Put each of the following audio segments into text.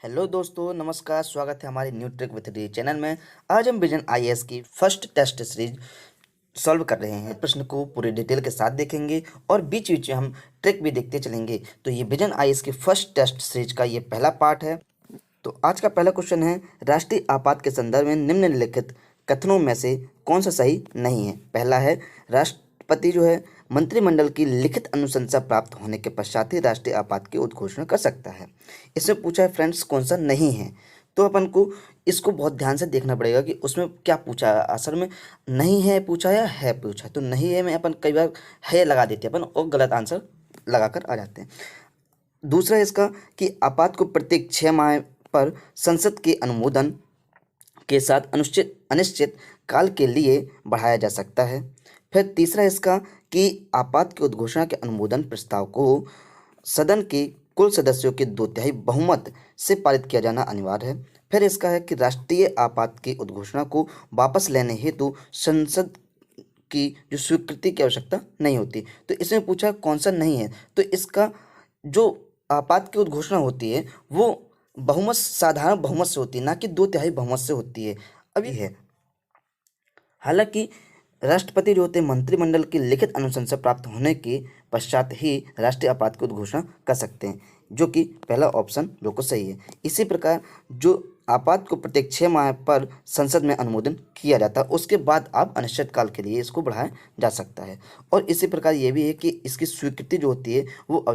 Hello दोस्तों, नमस्कार। स्वागत है हमारे new trick with D channel में। आज हम विजन आईएएस की फर्स्ट टेस्ट सीरीज सॉल्व कर रहे हैं। प्रश्न को पूरे डिटेल के साथ देखेंगे और बीच बीच में हम ट्रिक भी देखते चलेंगे। तो ये विजन आईएएस की फर्स्ट टेस्ट सीरीज का ये पहला पार्ट है। तो आज का पहला क्वेश्चन है, राष्ट्रीय आपात के संदर्भ में निम्नलिखित कथनों में से कौन सा सही नहीं है। पहला है, राष्ट्रपति जो है मंत्रिमंडल की लिखित अनुशंसा प्राप्त होने के पश्चात ही राष्ट्रीय आपात की उद्घोषणा कर सकता है। इसमें पूछा है फ्रेंड्स कौन सा नहीं है। तो अपन को इसको बहुत ध्यान से देखना पड़ेगा कि उसमें क्या पूछा है। असल में नहीं है पूछा या है पूछा। तो नहीं है में अपन कई बार है लगा देते हैं अपन और गलत आंसर लगाकर आ जाते हैं। दूसरा है इसका कि आपात को प्रत्येक 6 माह पर संसद के अनुमोदन के साथ अनिश्चित काल के लिए बढ़ाया जा सकता है। फिर तीसरा इसका कि आपात की उद्घोषणा के अनुमोदन प्रस्ताव को सदन के कुल सदस्यों के 2/3 बहुमत से पारित किया जाना अनिवार्य है। फिर इसका है कि राष्ट्रीय आपात की उद्घोषणा को वापस लेने हेतु संसद की जो स्वीकृति की आवश्यकता नहीं होती। तो इसमें पूछा कौन सा नहीं है। तो इसका जो आपात की उद्घोषणा होती है वो बहुमत साधारण बहुमत से होती है, ना कि 2/3 बहुमत से होती है। अभी है, हालांकि राष्ट्रपति जो होते हैं मंत्रिमंडल की लिखित अनुशंसा प्राप्त होने के पश्चात ही राष्ट्रीय आपात की घोषणा कर सकते हैं, जो कि पहला ऑप्शन बिल्कुल सही है। इसी प्रकार जो आपात को प्रत्येक 6 माह पर संसद में अनुमोदन किया जाता है उसके बाद आप अनिश्चितकाल के लिए इसको बढ़ाया जा सकता है। और इसी प्रकार ये भी है कि इसकी स्वीकृति जो होती है वो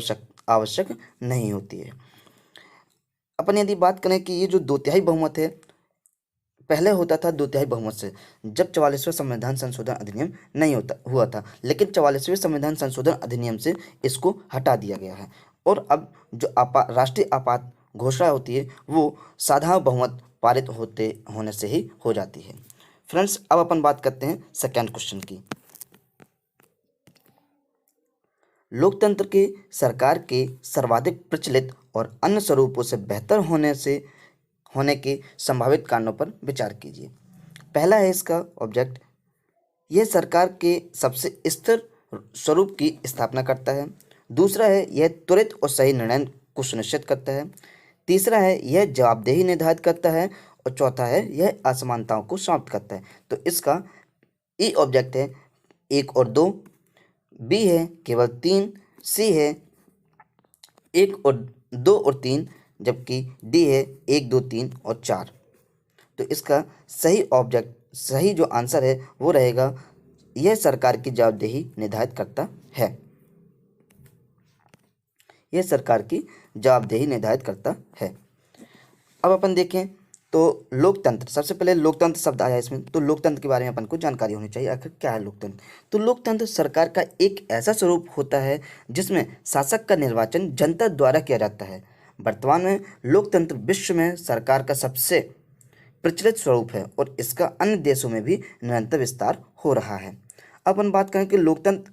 आवश्यक नहीं होती है। अपन यदि बात करें कि ये जो 2/3 बहुमत है, पहले होता था 2/3 बहुमत से जब 44वें संविधान संशोधन अधिनियम नहीं होता हुआ था, लेकिन 44वें संविधान संशोधन अधिनियम से इसको हटा दिया गया है। और अब जो राष्ट्रीय आपात घोषणा होती है वो साधारण बहुमत पारित होने से ही हो जाती है। फ्रेंड्स, अब अपन बात करते हैं सेकेंड क्वेश्चन की। लोकतंत्र के सरकार के सर्वाधिक प्रचलित और अन्य स्वरूपों से बेहतर होने के संभावित कारणों पर विचार कीजिए। पहला है इसका ऑब्जेक्ट, यह सरकार के सबसे स्थिर स्वरूप की स्थापना करता है। दूसरा है यह त्वरित और सही निर्णय को सुनिश्चित करता है। तीसरा है यह जवाबदेही निर्धारित करता है। और चौथा है यह असमानताओं को समाप्त करता है। तो इसका ई ऑब्जेक्ट है 1 और 2, बी है केवल 3, सी है 1 और 2 और 3, जबकि डी है 1 2 3 और 4। तो इसका सही जो आंसर है वो रहेगा, यह सरकार की जवाबदेही निर्धारित करता है। यह सरकार की जवाबदेही निर्धारित करता है। अब अपन देखें तो लोकतंत्र, सबसे पहले लोकतंत्र शब्द आया इसमें। तो लोकतंत्र के बारे में अपन को जानकारी होनी चाहिए, आखिर क्या है लोकतंत्र। तो लोकतंत्र सरकार का एक ऐसा स्वरूप होता है जिसमें शासक का निर्वाचन जनता द्वारा किया जाता है। वर्तमान में लोकतंत्र विश्व में सरकार का सबसे प्रचलित स्वरूप है और इसका अन्य देशों में भी निरंतर विस्तार हो रहा है। अब अपन बात करें कि लोकतंत्र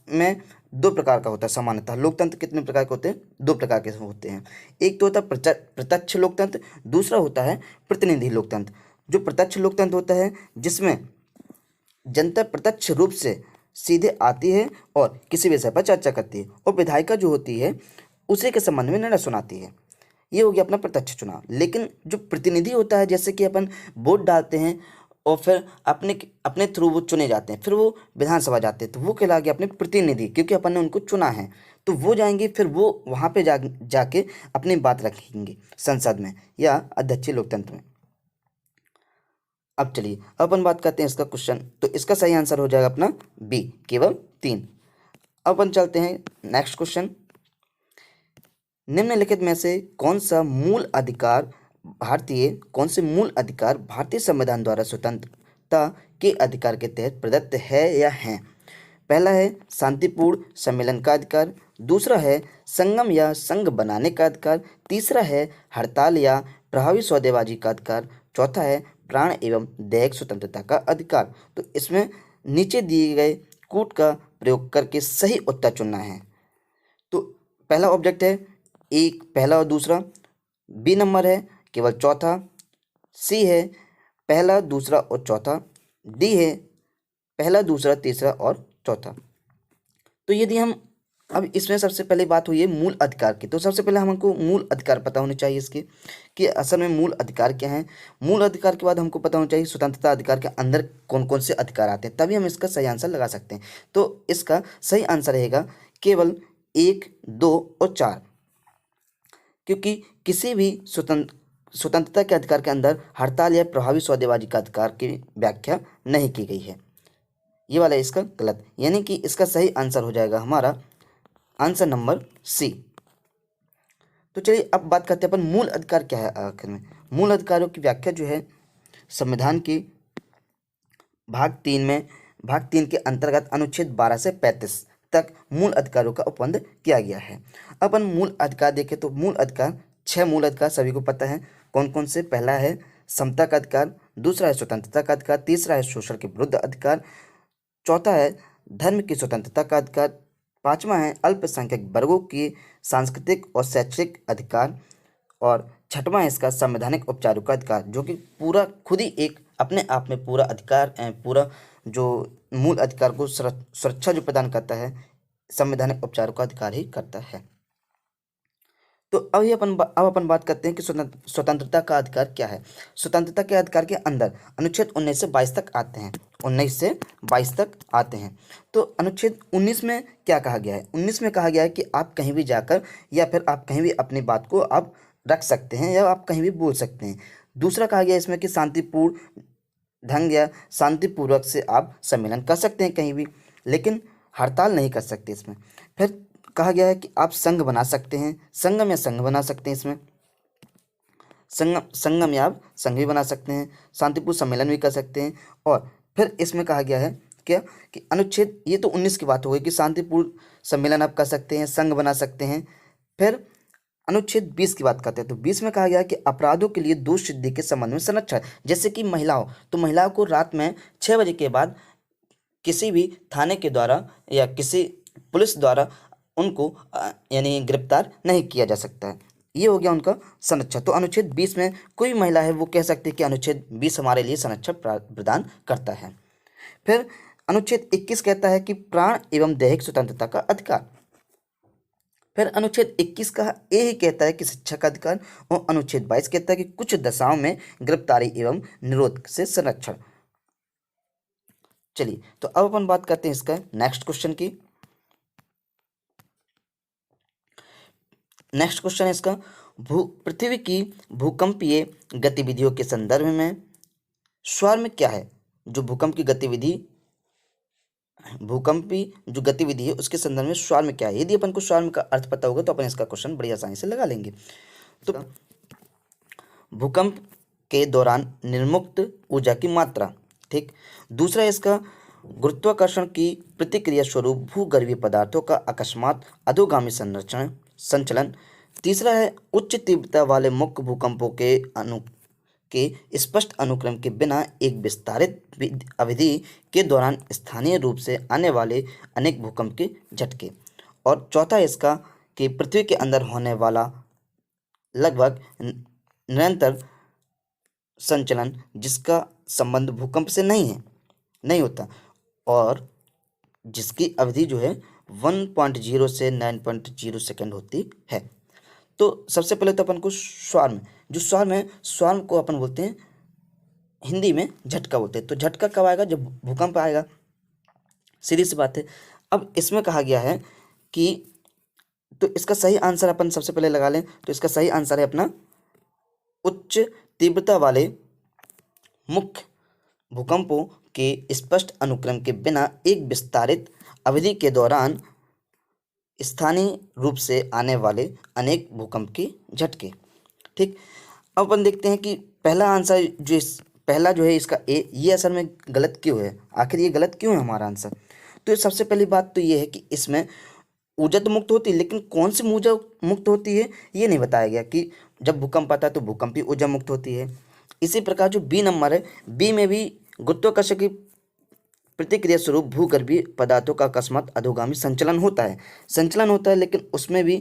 में 2 प्रकार का होता है। सामान्यतः लोकतंत्र कितने प्रकार के होते हैं? 2 प्रकार के होते हैं। एक तो होता है प्रत्यक्ष लोकतंत्र, दूसरा होता है प्रतिनिधि लोकतंत्र। जो प्रत्यक्ष लोकतंत्र होता है जिसमें जनता प्रत्यक्ष रूप से सीधे आती है और किसी विषय पर चर्चा करती है और विधायिका जो होती है उसी के संबंध में निर्णय सुनाती है। ये हो गया अपना प्रत्यक्ष चुनाव। लेकिन जो प्रतिनिधि होता है, जैसे कि अपन वोट डालते हैं और फिर अपने थ्रू वो चुने जाते हैं, फिर वो विधानसभा जाते हैं, तो वो कहला गया अपने प्रतिनिधि, क्योंकि अपन ने उनको चुना है। तो वो जाएंगे, फिर वो वहाँ पे जाके अपनी बात रखेंगे संसद में या अध्यक्षीय लोकतंत्र में। अब चलिए अपन बात करते हैं इसका क्वेश्चन। तो इसका सही आंसर हो जाएगा अपना बी, केवल 3। अपन चलते हैं नेक्स्ट क्वेश्चन। निम्नलिखित में से कौन से मूल अधिकार भारतीय संविधान द्वारा स्वतंत्रता के अधिकार के तहत प्रदत्त है या हैं? पहला है शांतिपूर्ण सम्मेलन का अधिकार, दूसरा है संगम या संघ बनाने का अधिकार, तीसरा है हड़ताल या प्रभावी सौदेबाजी का अधिकार, चौथा है प्राण एवं दैहिक स्वतंत्रता का अधिकार। तो इसमें नीचे दिए गए कूट का प्रयोग करके सही उत्तर चुनना है। तो पहला ऑब्जेक्ट है एक, पहला और दूसरा, बी नंबर है केवल चौथा, सी है पहला दूसरा और चौथा, डी है पहला दूसरा तीसरा और चौथा। तो यदि हम अब इसमें सबसे पहले बात हुई है मूल अधिकार की। तो सबसे पहले हमको मूल अधिकार पता होने चाहिए इसके, कि असल में मूल अधिकार क्या है। मूल अधिकार के बाद हमको पता होना चाहिए स्वतंत्रता अधिकार के अंदर कौन कौन से अधिकार आते हैं, तभी हम इसका सही आंसर लगा सकते हैं। तो इसका सही आंसर रहेगा केवल 1, 2 और 4, क्योंकि किसी भी स्वतंत्रता के अधिकार के अंदर हड़ताल या प्रभावी सौदेबाजी का अधिकार की व्याख्या नहीं की गई है। ये वाला इसका गलत, यानी कि इसका सही आंसर हो जाएगा हमारा आंसर नंबर सी। तो चलिए अब बात करते हैं अपन मूल अधिकार क्या है आखिर में। मूल अधिकारों की व्याख्या जो है संविधान की भाग 3 के अंतर्गत अनुच्छेद 12 से 35 तक मूल अधिकारों का उपबंध किया गया है। अपन मूल अधिकार देखें तो मूल अधिकार 6 मूल अधिकार सभी को पता है कौन कौन से। पहला है समता का अधिकार, दूसरा है स्वतंत्रता का अधिकार, तीसरा है शोषण के विरुद्ध अधिकार, चौथा है धर्म की स्वतंत्रता का अधिकार, पांचवा है अल्पसंख्यक वर्गों की सांस्कृतिक और शैक्षिक अधिकार, और छठवां है इसका संवैधानिक उपचारों का अधिकार, जो कि पूरा खुद ही एक अपने आप में पूरा अधिकार पूरा जो मूल अधिकार को सुरक्षा जो प्रदान करता है, संवैधानिक उपचारों का अधिकार ही करता है। तो अब अपन बात करते हैं कि स्वतंत्रता का अधिकार क्या है। स्वतंत्रता के अधिकार के अंदर अनुच्छेद 19 से 22 तक आते हैं। 19 से 22 तक आते हैं। तो अनुच्छेद 19 में क्या कहा गया है? 19 में कहा गया है कि आप कहीं भी जाकर या फिर आप कहीं भी अपनी बात को आप रख सकते हैं या आप कहीं भी बोल सकते हैं। दूसरा कहा गया इसमें कि शांतिपूर्ण ढंग या शांतिपूर्वक से आप सम्मेलन कर सकते हैं कहीं भी, लेकिन हड़ताल नहीं कर सकते इसमें। फिर कहा गया है कि आप संघ बना सकते हैं, संगम या संघ बना सकते हैं। इसमें संगम या आप संघ भी बना सकते हैं, शांतिपूर्ण सम्मेलन भी कर सकते हैं। और फिर इसमें कहा गया है क्या कि अनुच्छेद, ये तो 19 की बात हो गई कि शांतिपूर्ण सम्मेलन आप कर सकते हैं, संघ बना सकते हैं। फिर अनुच्छेद 20 की बात करते हैं। तो 20 में कहा गया है कि अपराधों के लिए दोष सिद्धि के संबंध में संरक्षण, जैसे कि महिलाओं, तो महिलाओं को रात में 6 बजे के बाद किसी भी थाने के द्वारा या किसी पुलिस द्वारा उनको यानी गिरफ्तार नहीं किया जा सकता है। ये हो गया उनका संरक्षण। तो अनुच्छेद 20 में कोई महिला है वो कह सकती है कि अनुच्छेद 20 हमारे लिए संरक्षण प्रदान करता है। फिर अनुच्छेद 21 कहता है कि प्राण एवं दैहिक स्वतंत्रता का अधिकार। फिर अनुच्छेद 21 का ए ही कहता है कि शिक्षा का अधिकार, और अनुच्छेद 22 कहता है कि कुछ दशाओं में गिरफ्तारी एवं निरोध से संरक्षण। चलिए तो अब अपन बात करते हैं इसका नेक्स्ट क्वेश्चन की। नेक्स्ट क्वेश्चन है इसका, पृथ्वी की भूकंपीय गतिविधियों के संदर्भ में स्वार्म क्या है? जो भूकंपीय जो गतिविधि है उसके संदर्भ में स्वार्म क्या है? यदि अपन को स्वार्म का अर्थ पता होगा तो अपन इसका क्वेश्चन बड़ी आसानी से लगा लेंगे। तो भूकंप के दौरान निर्मुक्त ऊर्जा की मात्रा, ठीक। दूसरा है इसका गुरुत्वाकर्षण की प्रतिक्रिया स्वरूप भूगर्भीय पदार्थों का अकस्मात अधोगामी संचलन। तीसरा है उच्च तीव्रता वाले मुख्य भूकंपों के स्पष्ट अनुक्रम के बिना एक विस्तारित अवधि के दौरान स्थानीय रूप से आने वाले अनेक भूकंप के झटके। और चौथा इसका कि पृथ्वी के अंदर होने वाला लगभग निरंतर संचलन जिसका संबंध भूकंप से नहीं होता, और जिसकी अवधि जो है 1.0 से 9.0 सेकेंड होती है। तो सबसे पहले तो अपन को स्वार्म, जो स्वार्म है, स्वार्म को अपन बोलते हैं हिंदी में झटका बोलते हैं। तो झटका कब आएगा? जब भूकंप आएगा, सीधी सी बात है। अब इसमें कहा गया है कि, तो इसका सही आंसर अपन सबसे पहले लगा लें। तो इसका सही आंसर है अपना उच्च तीव्रता वाले मुख्य भूकंपों के स्पष्ट अनुक्रम के बिना एक विस्तारित अवधि के दौरान स्थानीय रूप से आने वाले अनेक भूकंप के झटके, ठीक। अब अपन देखते हैं कि पहला आंसर पहला जो है इसका ए, ये असल में गलत क्यों है? आखिर ये गलत क्यों है हमारा आंसर? तो सबसे पहली बात तो ये है कि इसमें ऊर्जा तो मुक्त होती है, लेकिन कौन सी ऊर्जा मुक्त होती है ये नहीं बताया गया कि जब भूकंप आता है तो भूकंपीय ऊर्जा मुक्त होती है। इसी प्रकार जो बी नंबर है, बी में भी गुरुत्वाकर्षण की प्रतिक्रिया स्वरूप भूगर्भीय पदार्थों का अकस्मात अधोगामी संचलन होता है, लेकिन उसमें भी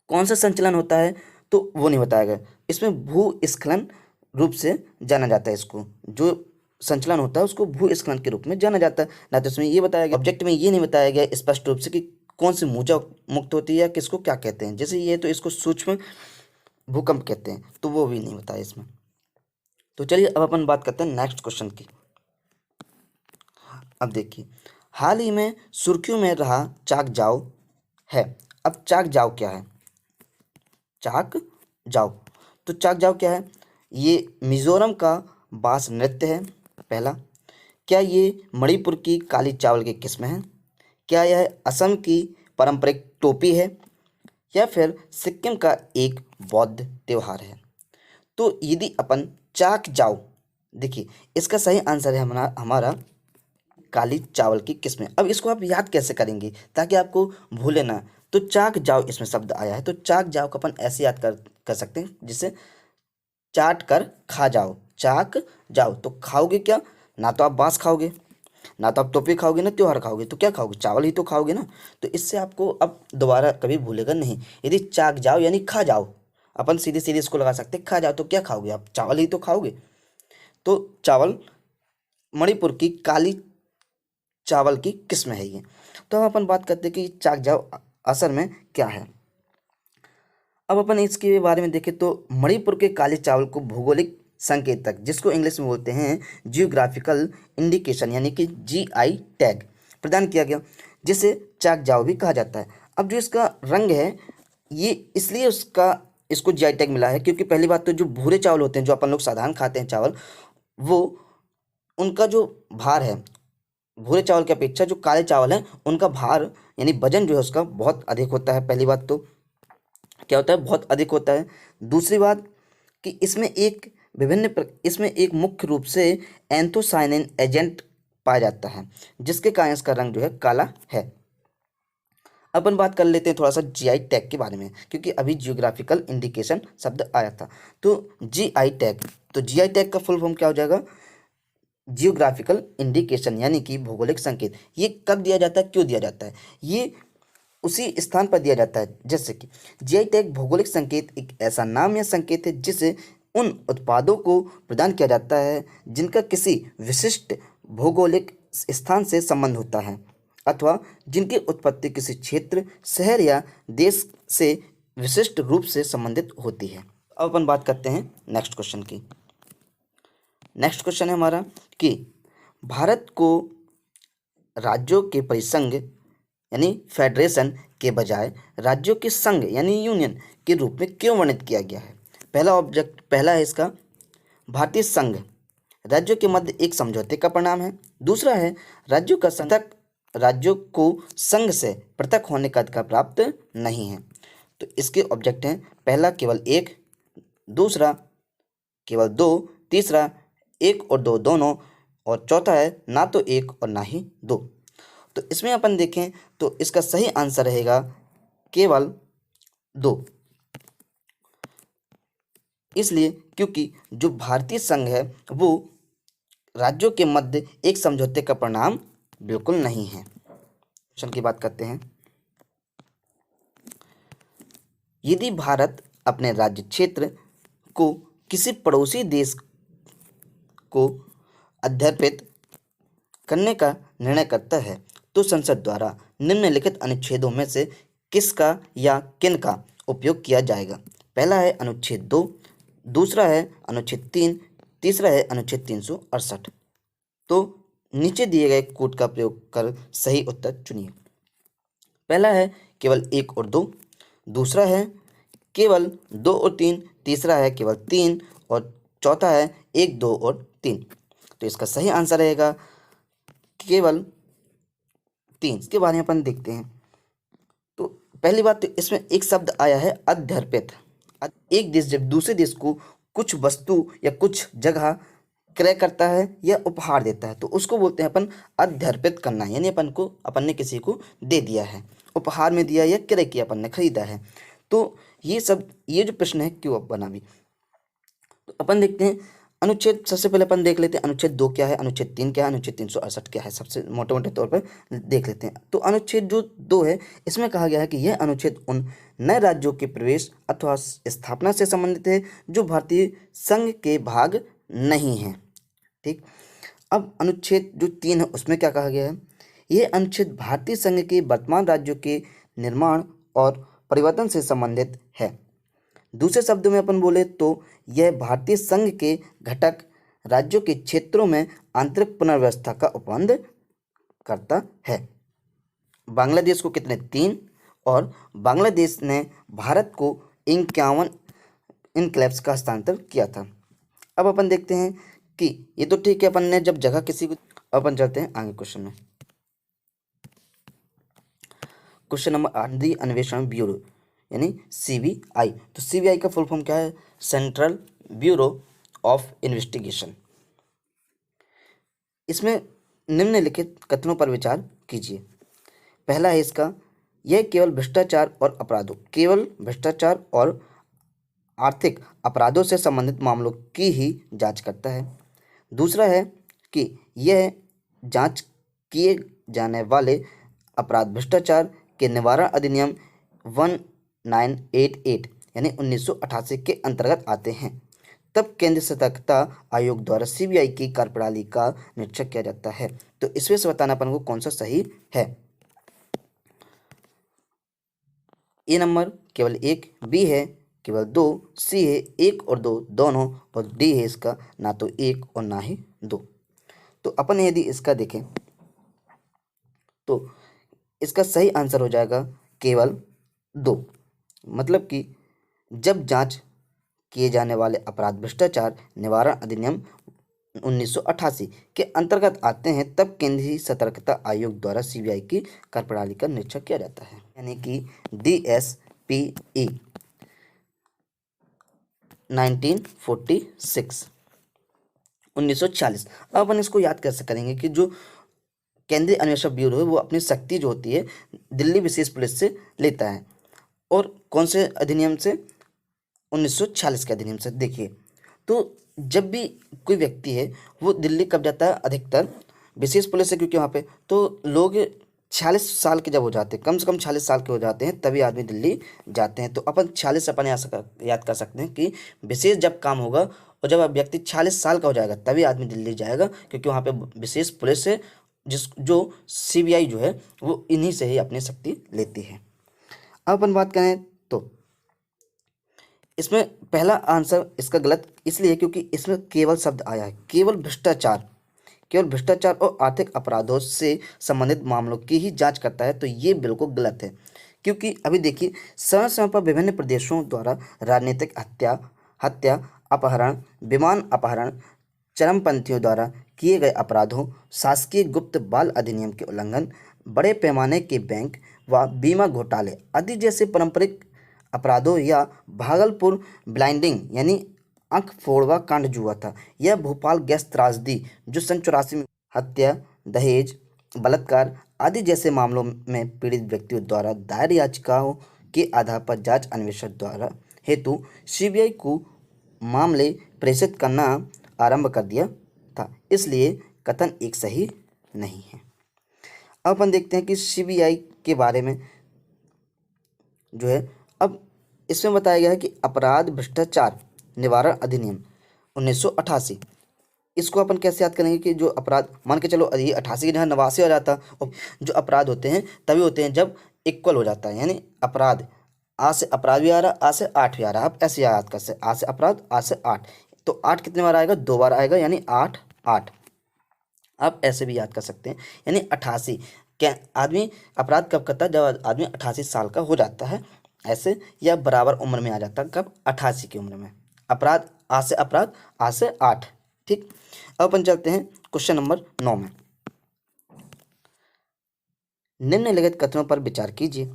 कौन सा संचलन होता है तो वो नहीं बताया गया। इसमें भूस्खलन रूप से जाना जाता है, इसको जो संचलन होता है उसको भूस्खलन के रूप में जाना जाता है। ना तो इसमें ये बताया गया, ऑब्जेक्ट में ये नहीं बताया गया स्पष्ट रूप से कि कौन सी ऊर्जा मुक्त होती है या किसको क्या कहते हैं। जैसे ये तो इसको सूक्ष्म भूकंप कहते हैं, तो वो भी नहीं बताया इसमें। तो चलिए अब अपन बात करते हैं नेक्स्ट क्वेश्चन की। अब देखिए, हाल ही में सुर्खियों में रहा चाक जाओ है। अब चाक जाओ क्या है? चाक जाओ, तो चाक जाओ क्या है? ये मिजोरम का बास नृत्य है पहला। क्या ये मणिपुर की काली चावल की किस्म है? क्या यह असम की पारंपरिक टोपी है? या फिर सिक्किम का एक बौद्ध त्योहार है? तो यदि अपन चाक जाओ, देखिए इसका सही आंसर है हमारा काली चावल की किस्में। अब इसको आप याद कैसे करेंगे ताकि आपको भूले ना? तो चाक जाओ इसमें शब्द आया है, तो चाक जाओ को अपन ऐसे याद कर सकते हैं, जिसे चाट कर खा जाओ। चाक जाओ, तो खाओगे क्या? ना तो आप बांस खाओगे, ना तो आप टोपी खाओगे, ना त्योहार खाओगे, तो क्या खाओगे? चावल ही तो खाओगे ना। तो इससे आपको अब दोबारा कभी भूलेगा नहीं। यदि चाक जाओ यानी खा जाओ, अपन सीधे सीधे इसको लगा सकते हैं, खा जाओ तो क्या खाओगे? आप चावल ही तो खाओगे। तो चावल मणिपुर की काली चावल की किस्म है ये। तो अब अपन बात करते हैं कि चाक जाओ असल में क्या है। अब अपन इसके बारे में देखें तो मणिपुर के काले चावल को भौगोलिक संकेतक, जिसको इंग्लिश में बोलते हैं जियोग्राफिकल इंडिकेशन यानी कि जीआई टैग, प्रदान किया गया, जिसे चाक जाओ भी कहा जाता है। अब जो इसका रंग है, ये इसलिए इसको जीआई टैग मिला है क्योंकि पहली बात तो जो भूरे चावल होते हैं, जो अपन लोग साधारण खाते हैं चावल, वो उनका जो भार है, भूरे चावल की अपेक्षा जो काले चावल हैं उनका भार यानी वजन जो है उसका बहुत अधिक होता है। पहली बात तो क्या होता है? बहुत अधिक होता है। दूसरी बात कि इसमें एक मुख्य रूप से एंथोसाइनिन एजेंट पाया जाता है, जिसके कारण इसका रंग जो है काला है। अपन बात कर लेते हैं थोड़ा सा जीआई टैग के बारे में, क्योंकि अभी जियोग्राफिकल इंडिकेशन शब्द आया था। तो जीआई टैग, तो जीआई टैग का फुल फॉर्म क्या हो जाएगा? जियोग्राफिकल इंडिकेशन यानी कि भौगोलिक संकेत। ये कब दिया जाता है, क्यों दिया जाता है? ये उसी स्थान पर दिया जाता है, जैसे कि जीआई टैग भौगोलिक संकेत एक ऐसा नाम या संकेत है जिसे उन उत्पादों को प्रदान किया जाता है जिनका किसी विशिष्ट भौगोलिक स्थान से संबंध होता है, अथवा जिनकी उत्पत्ति किसी क्षेत्र, शहर या देश से विशिष्ट रूप से संबंधित होती है। अब अपन बात करते हैं नेक्स्ट क्वेश्चन की। नेक्स्ट क्वेश्चन है हमारा कि भारत को राज्यों के परिसंघ यानी फेडरेशन के बजाय राज्यों के संघ यानी यूनियन के रूप में क्यों वर्णित किया गया है? पहला है इसका भारतीय संघ राज्यों के मध्य एक समझौते का परिणाम है। दूसरा है राज्यों को संघ से पृथक होने का अधिकार प्राप्त नहीं है। तो इसके ऑब्जेक्ट हैं, पहला केवल एक, दूसरा केवल दो, तीसरा एक और दो दोनों, और चौथा है ना तो एक और ना ही दो। तो इसमें अपन देखें तो इसका सही आंसर रहेगा केवल दो, इसलिए क्योंकि जो भारतीय संघ है वो राज्यों के मध्य एक समझौते का परिणाम बिल्कुल नहीं है। क्वेश्चन की बात करते हैं, यदि भारत अपने राज्य क्षेत्र को किसी पड़ोसी देश को अध्यर्पित करने का निर्णय करता है तो संसद द्वारा निम्नलिखित अनुच्छेदों में से किसका या किन का उपयोग किया जाएगा? पहला है अनुच्छेद 2, दूसरा है अनुच्छेद 3, तीसरा है अनुच्छेद 368। तो नीचे दिए गए कोड का प्रयोग कर सही उत्तर चुनिए। पहला है केवल 1 और 2, दूसरा है केवल 2 और 3, तीसरा है केवल 3 और चौथा है 1, 2 और 3। तो इसका सही आंसर रहेगा केवल 3। इसके बारे में अपन देखते हैं। तो पहली बात तो इसमें एक शब्द आया है अध्यर्पित। एक देश जब दूसरे देश को कुछ वस्तु या कुछ जगह क्रय करता है या उपहार देता है तो उसको बोलते हैं अपन अध्यर्पित करना, यानी अपन ने किसी को दे दिया है, उपहार में दिया या क्रय किया, अपन ने खरीदा है। तो ये जो प्रश्न है क्यों बना भी, तो अपन देखते हैं अनुच्छेद, सबसे पहले अपन देख लेते हैं अनुच्छेद 2 क्या है, अनुच्छेद 3 क्या है, अनुच्छेद 368 क्या है, सबसे मोटे मोटे तौर पर देख लेते हैं। तो अनुच्छेद जो 2 है इसमें कहा गया है कि यह अनुच्छेद उन नए राज्यों के प्रवेश अथवा स्थापना से संबंधित है जो भारतीय संघ के भाग नहीं हैं। ठीक, अब अनुच्छेद जो 3 है उसमें क्या कहा गया है, यह अनुच्छेद भारतीय संघ के वर्तमान राज्यों के निर्माण और परिवर्तन से संबंधित है। दूसरे शब्दों में अपन बोले तो यह भारतीय संघ के घटक राज्यों के क्षेत्रों में आंतरिक पुनर्व्यवस्था का उपबंध करता है। बांग्लादेश को कितने 3 और बांग्लादेश ने भारत को 51 इनक्लेव्स का हस्तांतरण किया था। अब अपन देखते हैं कि ये तो ठीक है, अपन ने जब जगह किसी को, अपन चलते हैं आगे क्वेश्चन में। क्वेश्चन नंबर 8, दी अन्वेषण ब्यूरो यानी सीबीआई। तो सीबीआई का फुल फॉर्म क्या है? Central bureau of investigation. इसमें निम्नलिखित कथनों पर विचार कीजिए। पहला है इसका, यह केवल भ्रष्टाचार और आर्थिक अपराधों से संबंधित मामलों की ही जांच करता है। दूसरा है कि यह जांच किए जाने वाले अपराध भ्रष्टाचार के निवारण अधिनियम 1988 यानी 1988 के अंतर्गत आते हैं। तब केंद्रीय सतर्कता आयोग द्वारा सीबीआई की कार्यप्रणाली का निरीक्षण किया जाता है। तो इसमें से बताना अपन को कौन सा सही है। ए नंबर केवल 1, बी है केवल 2, सी है 1 और 2 दोनों, और डी है इसका ना तो 1 और ना ही 2। तो अपन यदि इसका देखें तो इसका सही आंसर हो जाएगा केवल 2। मतलब कि जब जांच किए जाने वाले अपराध भ्रष्टाचार निवारण अधिनियम 1988 के अंतर्गत आते हैं, तब केंद्रीय सतर्कता आयोग द्वारा सीबीआई की कार्यप्रणाली का निरीक्षण किया जाता है, यानी कि DSPE 1946। अब अपन इसको याद कैसे करेंगे कि जो केंद्रीय अन्वेषण ब्यूरो है वो अपनी शक्ति जो होती है दिल्ली विशेष पुलिस से लेता है, और कौन से अधिनियम से? 1946 के अधिनियम से। देखिए, तो जब भी कोई व्यक्ति है वो दिल्ली कब जाता है? अधिकतर विशेष पुलिस है, क्योंकि वहाँ पे तो लोग 46 साल के जब हो जाते हैं, कम से कम 46 साल के हो जाते हैं, तभी आदमी दिल्ली जाते हैं। तो अपन 46 अपन याद कर सकते हैं कि विशेष जब काम होगा और जब व्यक्ति 46 साल का हो जाएगा तभी आदमी दिल्ली जाएगा, क्योंकि वहाँ पे विशेष पुलिस है, जो सीबीआई जो है वो इन्हीं से ही अपनी शक्ति लेती है। अब अपन बात करें तो इसमें पहला आंसर इसका गलत इसलिए क्योंकि इसमें केवल शब्द आया है, केवल भ्रष्टाचार और आर्थिक अपराधों से संबंधित मामलों की ही जांच करता है। तो ये बिल्कुल गलत है, क्योंकि अभी देखिए समय समय पर विभिन्न प्रदेशों द्वारा राजनीतिक हत्या, अपहरण, विमान अपहरण, चरमपंथियों द्वारा किए गए अपराधों, शासकीय गुप्त बाल अधिनियम के उल्लंघन, बड़े पैमाने के बैंक व बीमा घोटाले आदि जैसे पारंपरिक अपराधों, या भागलपुर ब्लाइंडिंग यानी आंख फोड़वा कांड जो हुआ था, यह भोपाल गैस त्रासदी जो सन 84 में, हत्या, दहेज, बलात्कार आदि जैसे मामलों में पीड़ित व्यक्तियों द्वारा दायर याचिकाओं के आधार पर जांच अन्वेषण द्वारा हेतु सीबीआई को मामले प्रेषित करना आरंभ कर दिया था। इसलिए कथन एक सही नहीं है। अब अपन देखते हैं कि सीबीआई के बारे में जो है, अब इसमें बताया गया है कि अपराध भ्रष्टाचार निवारण अधिनियम 1988, इसको अपन कैसे याद करेंगे कि जो अपराध, मान के चलो ये 88 की जगह 89 आ जाता, और जो अपराध होते हैं तभी होते हैं जब इक्वल हो जाता है, यानी अपराध आ से अपराध भी आ रहा, आ से 8 भी आ रहा। आप ऐसे याद कर सकते, आ से अपराध, आ से 8, तो 8 कितने बार आएगा? 2 बार आएगा, यानी 8 8। आप ऐसे भी याद कर सकते हैं, यानी 88 क्या आदमी अपराध कब करता है? जब आदमी 88 साल का हो जाता है, ऐसे, या बराबर उम्र में आ जाता है, कब? 88 की उम्र में। अपराध आ से अपराध, आ से 8। ठीक, अब अपन चलते हैं क्वेश्चन नंबर 9 में। निम्नलिखित कथनों पर विचार कीजिए।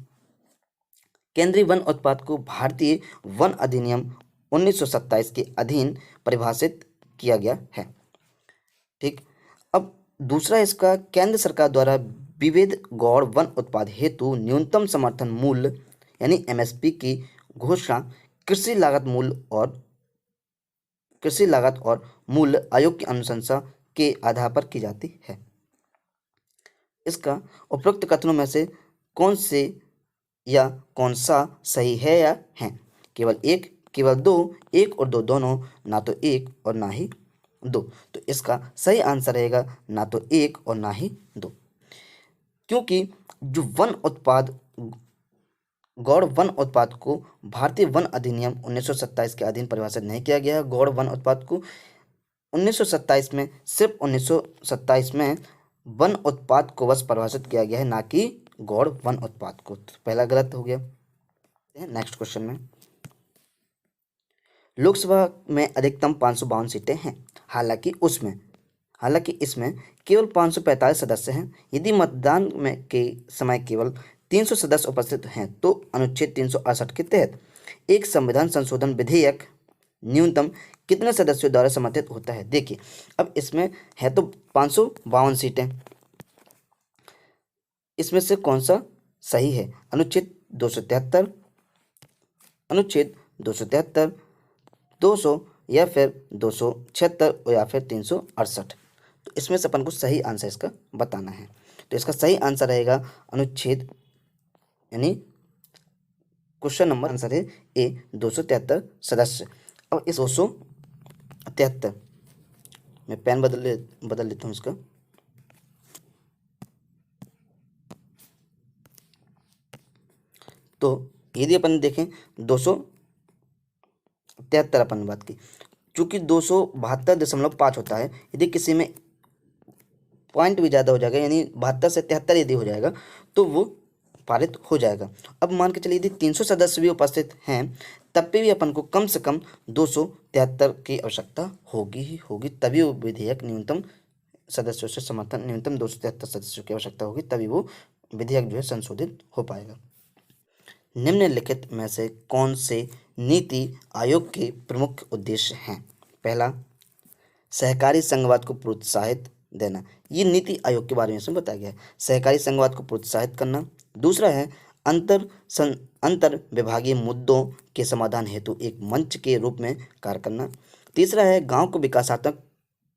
केंद्रीय वन उत्पाद को भारतीय वन अधिनियम 1927 के अधीन परिभाषित किया गया है। ठीक, अब दूसरा इसका, केंद्र सरकार द्वारा विविध गौड़ वन उत्पाद हेतु न्यूनतम समर्थन मूल्य यानी एमएसपी की घोषणा कृषि लागत और मूल्य आयोग की अनुशंसा के आधार पर की जाती है। इसका उपरोक्त कथनों में से कौन से या कौन सा सही है या है? केवल 1, केवल 2, 1 और 2 दोनों, ना तो 1 और ना ही 2। तो इसका सही आंसर रहेगा ना तो 1 और ना ही 2। क्योंकि जो वन उत्पाद गौड़ वन उत्पाद को भारतीय वन अधिनियम 1927 के अधीन परिभाषित नहीं किया गया है। गौड़ वन उत्पाद को 1927 में, सिर्फ 1927 में वन उत्पाद को बस परिभाषित किया गया है, ना कि गौड़ वन उत्पाद को। तो पहला गलत हो गया। नेक्स्ट क्वेश्चन में, लोकसभा में अधिकतम 552 सीटें हैं, हालांकि इसमें केवल 545 सदस्य हैं। यदि मतदान में के समय केवल 300 सदस्य उपस्थित हैं तो अनुच्छेद 368 के तहत एक संविधान संशोधन विधेयक न्यूनतम कितने सदस्यों द्वारा समर्थित होता है। देखिए, अब इसमें है तो 552 सीटें, इसमें से कौन सा सही है? अनुच्छेद 273, अनुच्छेद 273, 200 या फिर 276 या फिर 368। तो इसमें से अपन को सही आंसर इसका बताना है। तो इसका सही आंसर रहेगा अनुच्छेद, यानी क्वेश्चन नंबर आंसर है ए, 273 सदस्य। अब इस 273 मैं पेन बदल लेता हूँ इसका। तो यदि अपन देखें 273 अपन ने बात की, चूंकि 272.5 होता है, यदि किसी में पॉइंट भी ज़्यादा हो जाएगा, यानी 72 से 73 यदि हो जाएगा तो वो पारित हो जाएगा। अब मान के चलिए यदि 300 सदस्य भी उपस्थित हैं तब पे भी अपन को कम से कम 273 की आवश्यकता होगी ही होगी, तभी वो विधेयक न्यूनतम सदस्यों से समर्थन, न्यूनतम 273 सदस्यों की आवश्यकता होगी, तभी वो विधेयक जो है संशोधित हो पाएगा। निम्नलिखित में से कौन से नीति आयोग के प्रमुख उद्देश्य हैं? पहला, सहकारी संघवाद को प्रोत्साहित देना, ये नीति आयोग के बारे में इसमें बताया गया है। सहकारी संघवाद को प्रोत्साहित करना। दूसरा है अंतर विभागीय मुद्दों के समाधान हेतु एक मंच के रूप में कार्य करना। तीसरा है गांव को विकासात्मक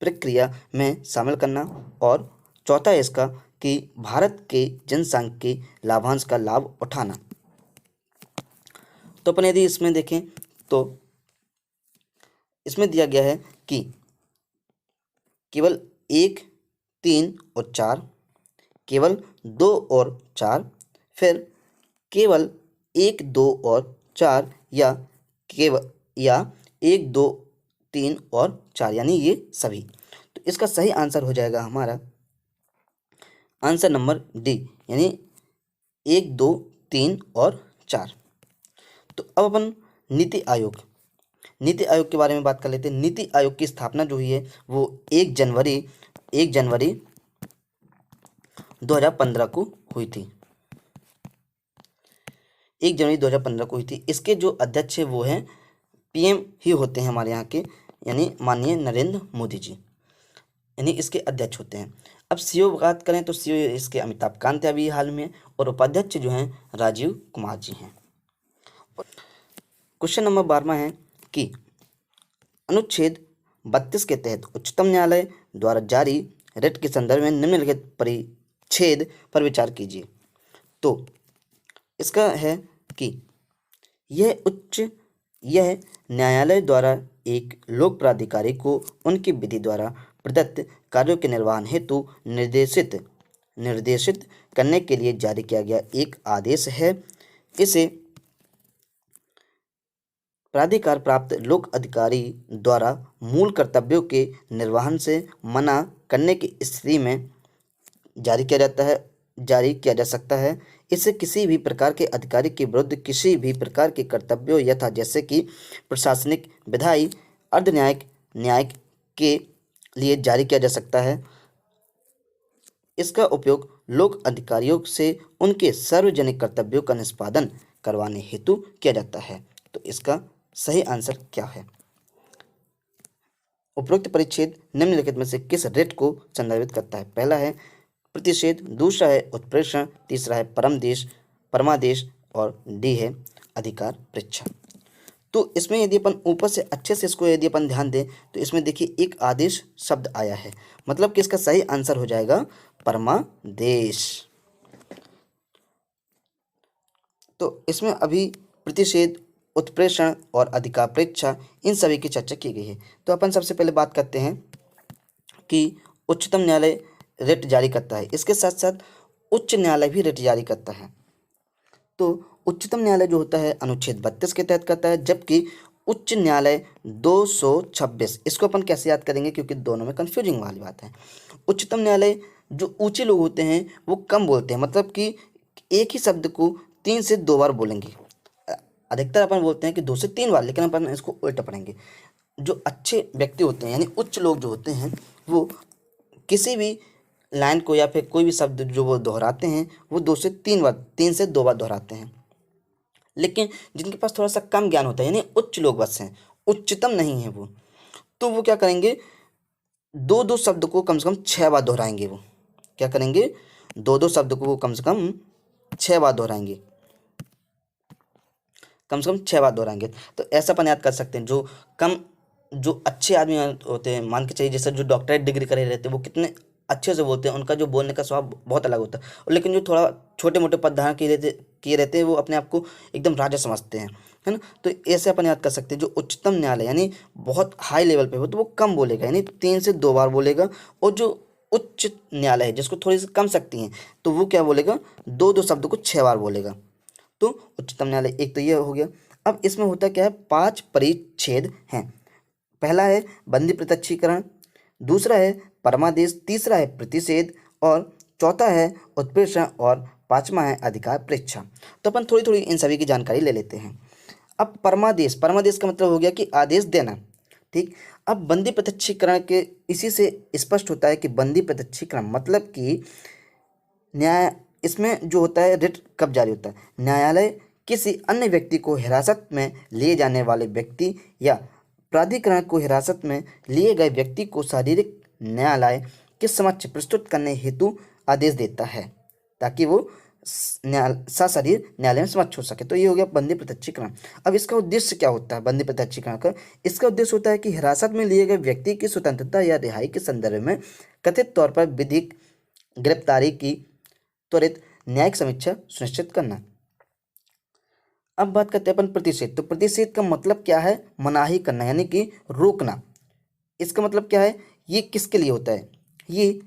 प्रक्रिया में शामिल करना। और चौथा है इसका कि भारत के जनसांख्यिकीय लाभांश का लाभ उठाना। तो अपन यदि इसमें देखें तो इसमें दिया गया है कि केवल 1, 3 और 4, केवल 2 और 4, फिर केवल 1, 2 और 4, या 1, 2, 3 और 4, यानी ये सभी। तो इसका सही आंसर हो जाएगा हमारा आंसर नंबर डी, यानी 1, 2, 3 और 4। तो अब अपन नीति आयोग के बारे में बात कर लेते हैं। नीति आयोग की स्थापना जो हुई है वो 1 जनवरी 2015 को हुई थी। 1 जनवरी 2015 को हुई थी। इसके जो अध्यक्ष है वो हैं पीएम ही होते हैं हमारे यहाँ के, यानी माननीय नरेंद्र मोदी जी, यानी इसके अध्यक्ष होते हैं। अब सीईओ बात करें तो सीईओ इसके अमिताभ कांत है अभी हाल में, और उपाध्यक्ष जो हैं राजीव कुमार जी हैं। क्वेश्चन नंबर 12 है कि अनुच्छेद 32 के तहत उच्चतम न्यायालय द्वारा जारी रिट के संदर्भ में निम्नलिखित परिच्छेद पर विचार कीजिए। तो इसका है कि यह न्यायालय द्वारा एक लोक प्राधिकारी को उनकी विधि द्वारा प्रदत्त कार्यों के निर्वहन हेतु निर्देशित करने के लिए जारी किया गया एक आदेश है। इसे प्राधिकार प्राप्त लोक अधिकारी द्वारा मूल कर्तव्यों के निर्वहन से मना करने की स्थिति में जारी किया जा सकता है। इससे किसी भी प्रकार के अधिकारी के विरुद्ध किसी भी प्रकार के कर्तव्यों यथा जैसे कि प्रशासनिक, विधायी, अर्धन्यायिक, न्यायिक के लिए जारी किया जा सकता है। इसका उपयोग लोक अधिकारियों से उनके सार्वजनिक कर्तव्यों का निष्पादन करवाने हेतु किया जाता है। तो इसका सही आंसर क्या है? उपरोक्त परिच्छेद निम्नलिखित में से किस रिट को संदर्भित करता है? पहला है प्रतिषेध, दूसरा है उत्प्रेषण, तीसरा है परमादेश और डी है अधिकार परीक्षा। तो इसमें यदि अपन ऊपर से अच्छे से इसको यदि अपन ध्यान दें तो इसमें देखिए एक आदेश शब्द आया है, मतलब कि इसका सही आंसर हो जाएगा परमादेश। तो इसमें अभी प्रतिषेध, उत्प्रेषण और अधिकार परीक्षा इन सभी की चर्चा की गई है। तो अपन सबसे पहले बात करते हैं कि उच्चतम न्यायालय रिट जारी करता है। इसके साथ साथ उच्च न्यायालय भी रिट जारी करता है। तो उच्चतम न्यायालय जो होता है अनुच्छेद 32 के तहत करता है, जबकि उच्च न्यायालय 226। इसको अपन कैसे याद करेंगे, क्योंकि दोनों में कंफ्यूजिंग वाली बात है। उच्चतम न्यायालय जो ऊंचे लोग होते हैं वो कम बोलते हैं, मतलब कि एक ही शब्द को 3 से 2 बार बोलेंगे। अधिकतर अपन बोलते हैं कि 2 से 3 बार, लेकिन अपन इसको उल्टा पढ़ेंगे। जो अच्छे व्यक्ति होते हैं यानी उच्च लोग जो होते हैं वो किसी भी लाइन को या फिर कोई भी शब्द जो वो दोहराते हैं वो 2 से 3 बार, 3 से 2 बार दोहराते हैं। लेकिन जिनके पास थोड़ा सा कम ज्ञान होता है यानी उच्च लोग बस हैं, उच्चतम नहीं है वो, तो वो क्या करेंगे, दो दो शब्द को कम से कम 6 बार दोहराएंगे। वो क्या करेंगे, दो दो शब्द को वो कम से कम 6 बार दोहराएंगे, कम से कम 6 बार दोहराएंगे। तो ऐसा अपन याद कर सकते हैं, जो अच्छे आदमी होते हैं, मान के चाहिए जैसे जो डॉक्टरेट डिग्री करे रहते हैं वो कितने अच्छे से बोलते हैं, उनका जो बोलने का स्वभाव बहुत अलग होता है। और लेकिन जो थोड़ा छोटे मोटे पद धारण किए रहते हैं वो अपने आप को एकदम राजा समझते हैं, है ना। तो ऐसे अपन याद कर सकते हैं, जो उच्चतम न्यायालय यानी बहुत हाई लेवल पे हो तो वो कम बोलेगा यानी 3 से 2 बार बोलेगा। और जो उच्च न्यायालय है जिसको थोड़ी सी कम शक्ति है तो वो क्या बोलेगा, दो दो शब्द को 6 बार बोलेगा। तो उच्चतम न्यायालय एक तो ये हो गया। अब इसमें होता क्या है, 5 परिच्छेद हैं। पहला है बंदी प्रत्यक्षीकरण, दूसरा है परमादेश, तीसरा है प्रतिषेध, और चौथा है उत्प्रेषण, और पांचवा है अधिकार परीक्षा। तो अपन थोड़ी थोड़ी इन सभी की जानकारी ले लेते हैं। अब परमादेश, परमादेश का मतलब हो गया कि आदेश देना, ठीक। अब बंदी प्रत्यक्षीकरण के इसी से स्पष्ट होता है कि बंदी प्रत्यक्षीकरण मतलब कि न्याय, इसमें जो होता है रिट कब जारी होता है, न्यायालय किसी अन्य व्यक्ति को हिरासत में लिए जाने वाले व्यक्ति या प्राधिकरण को हिरासत में लिए गए व्यक्ति को शारीरिक न्यायालय के समक्ष प्रस्तुत करने हेतु आदेश देता है, ताकि वो सशरीर न्यायालय में समक्ष हो सके। तो ये हो गया बंदी प्रत्यक्षीकरण। अब इसका उद्देश्य क्या होता है बंदी प्रत्यक्षीकरण का, इसका उद्देश्य होता है कि हिरासत में लिए गए व्यक्ति की स्वतंत्रता या रिहाई के संदर्भ में कथित तौर पर विधिक गिरफ्तारी की त्वरित न्यायिक समीक्षा सुनिश्चित करना। अब बात करते हैं अपन प्रतिषेध। तो प्रतिषेध का मतलब क्या है, मनाही करना यानी कि रोकना। इसका मतलब क्या है, ये किसके लिए होता है, ये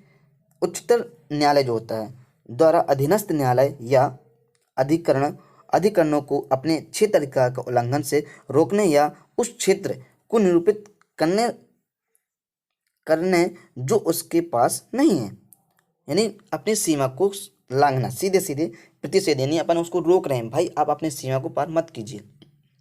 उच्चतर न्यायालय जो होता है द्वारा अधीनस्थ न्यायालय या अधिकरणों को अपने क्षेत्र अधिकार का उल्लंघन से रोकने या उस क्षेत्र को निरूपित करने जो उसके पास नहीं है, यानी अपनी सीमा को लांघना। सीधे सीधे प्रतिषेध यानी अपन उसको रोक रहे हैं, भाई आप अपनी सीमा को पार मत कीजिए,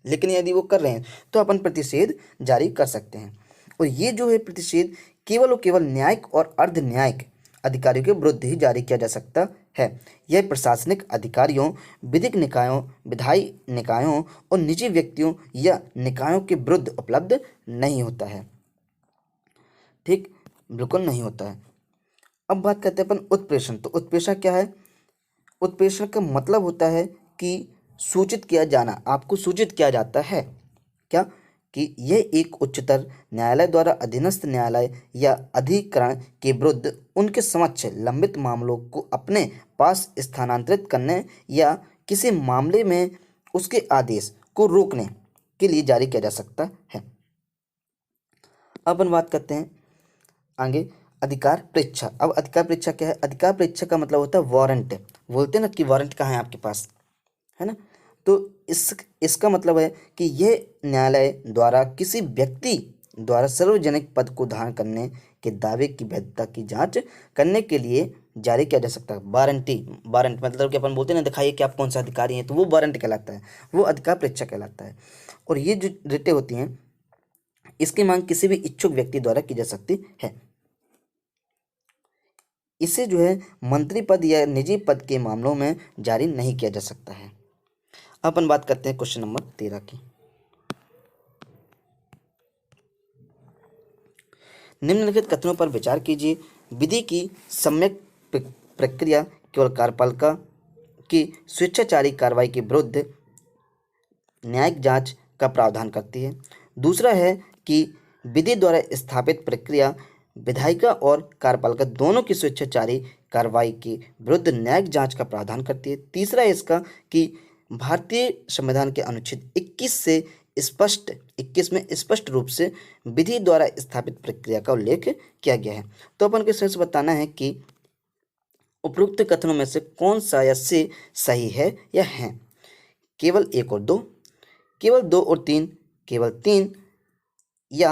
लेकिन यदि वो कर रहे हैं तो अपन प्रतिषेध जारी कर सकते हैं। और ये जो है प्रतिषेध केवल और केवल न्यायिक और अर्ध न्यायिक अधिकारियों के विरुद्ध ही जारी किया जा सकता है। यह प्रशासनिक अधिकारियों, विधिक निकायों, विधायी निकायों और निजी व्यक्तियों या निकायों के विरुद्ध उपलब्ध नहीं होता है, ठीक, बिल्कुल नहीं होता है। अब बात करते हैं अपन उत्प्रेषण। तो उत्प्रेषण क्या है, उत्प्रेषण का मतलब होता है कि सूचित किया जाना, आपको सूचित किया जाता है क्या, कि यह एक उच्चतर न्यायालय द्वारा अधीनस्थ न्यायालय या अधिकरण के विरुद्ध उनके समक्ष लंबित मामलों को अपने पास स्थानांतरित करने या किसी मामले में उसके आदेश को रोकने के लिए जारी किया जा सकता है। अब अपन बात करते हैं आगे अधिकार परीक्षा। अब अधिकार परीक्षा क्या है, अधिकार परीक्षा का मतलब होता है वारंट। बोलते हैं ना कि वारंट कहाँ है आपके पास, है ना। तो इसका मतलब है कि यह न्यायालय द्वारा किसी व्यक्ति द्वारा सार्वजनिक पद को धारण करने के दावे की वैधता की जांच करने के लिए जारी किया जा सकता है। वारंटी, वारंट मतलब कि अपन बोलते हैं ना दिखाइए कि आप कौन सा अधिकारी हैं, तो वो वारंट कहलाता है, वो अधिकार परीक्षा कहलाता है। और ये जो रिटें होती हैं इसकी मांग किसी भी इच्छुक व्यक्ति द्वारा की जा सकती है। इसे जो है मंत्री पद या निजी पद के मामलों में जारी नहीं किया जा सकता है। अपन बात करते हैं क्वेश्चन नंबर 13 की। निम्नलिखित कथनों पर विचार कीजिए। विधि की सम्यक प्रक्रिया केवल कार्यपालिका की स्वेच्छाचारी कार्रवाई के विरुद्ध न्यायिक जांच का प्रावधान करती है। दूसरा है कि विधि द्वारा स्थापित प्रक्रिया विधायिका और कार्यपालिका दोनों की स्वेच्छाचारी कार्रवाई के विरुद्ध न्यायिक जांच का प्रावधान करती है। तीसरा है इसका कि भारतीय संविधान के अनुच्छेद 21 में स्पष्ट रूप से विधि द्वारा स्थापित प्रक्रिया का उल्लेख किया गया है। तो अपन को इसमें से बताना है कि उपरोक्त कथनों में से कौन सा या से सही है या है? केवल 1 और 2, केवल 2 और 3, केवल 3 या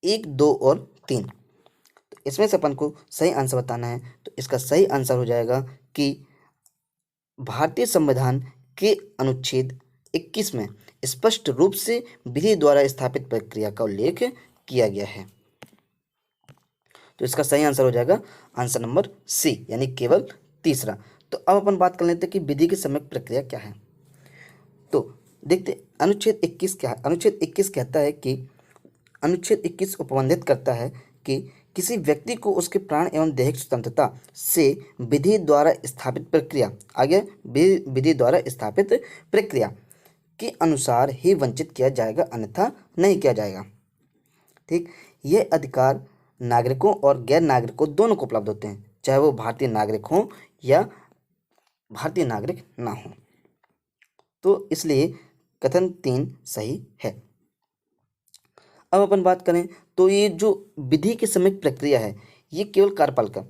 1, 2 और 3। तो इसमें से अपन को सही आंसर बताना है। तो इसका सही आंसर हो जाएगा कि भारतीय संविधान के अनुच्छेद 21 में स्पष्ट रूप से विधि द्वारा स्थापित प्रक्रिया का उल्लेख किया गया है। तो इसका सही आंसर हो जाएगा आंसर नंबर सी, यानी केवल तीसरा। तो अब अपन बात कर लेते हैं कि विधि की सम्यक प्रक्रिया क्या है। तो देखते अनुच्छेद 21 क्या है। अनुच्छेद 21 कहता है कि अनुच्छेद 21 उपबंधित करता है कि किसी व्यक्ति को उसके प्राण एवं दैहिक स्वतंत्रता से विधि द्वारा स्थापित प्रक्रिया, आगे विधि द्वारा स्थापित प्रक्रिया के अनुसार ही वंचित किया जाएगा, अन्यथा नहीं किया जाएगा। ठीक, यह अधिकार नागरिकों और गैर नागरिकों दोनों को उपलब्ध होते हैं, चाहे वो भारतीय नागरिक हों या भारतीय नागरिक ना हो। तो इसलिए कथन 3 सही है। अब अपन बात करें तो ये जो विधि की सम्यक प्रक्रिया है, ये केवल कार्यपालिका,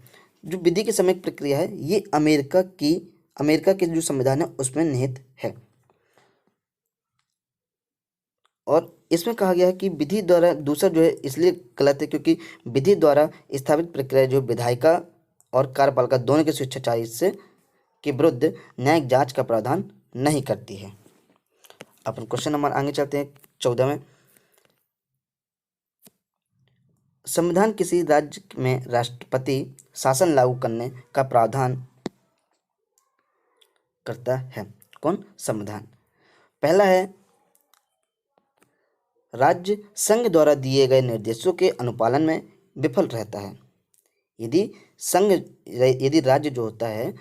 जो विधि की सम्यक प्रक्रिया है ये अमेरिका के जो संविधान है उसमें निहित है। और इसमें कहा गया है कि विधि द्वारा, दूसरा जो है इसलिए गलत है क्योंकि विधि द्वारा स्थापित प्रक्रिया जो विधायिका और कार्यपालिका दोनों के स्वेच्छाचारी से के विरुद्ध न्यायिक जांच का प्रावधान नहीं करती है। अपन क्वेश्चन नंबर आगे चलते हैं 14 में। संविधान किसी राज्य में राष्ट्रपति शासन लागू करने का प्रावधान करता है। कौन? संविधान। पहला है राज्य संघ द्वारा दिए गए निर्देशों के अनुपालन में विफल रहता है। यदि राज्य जो होता है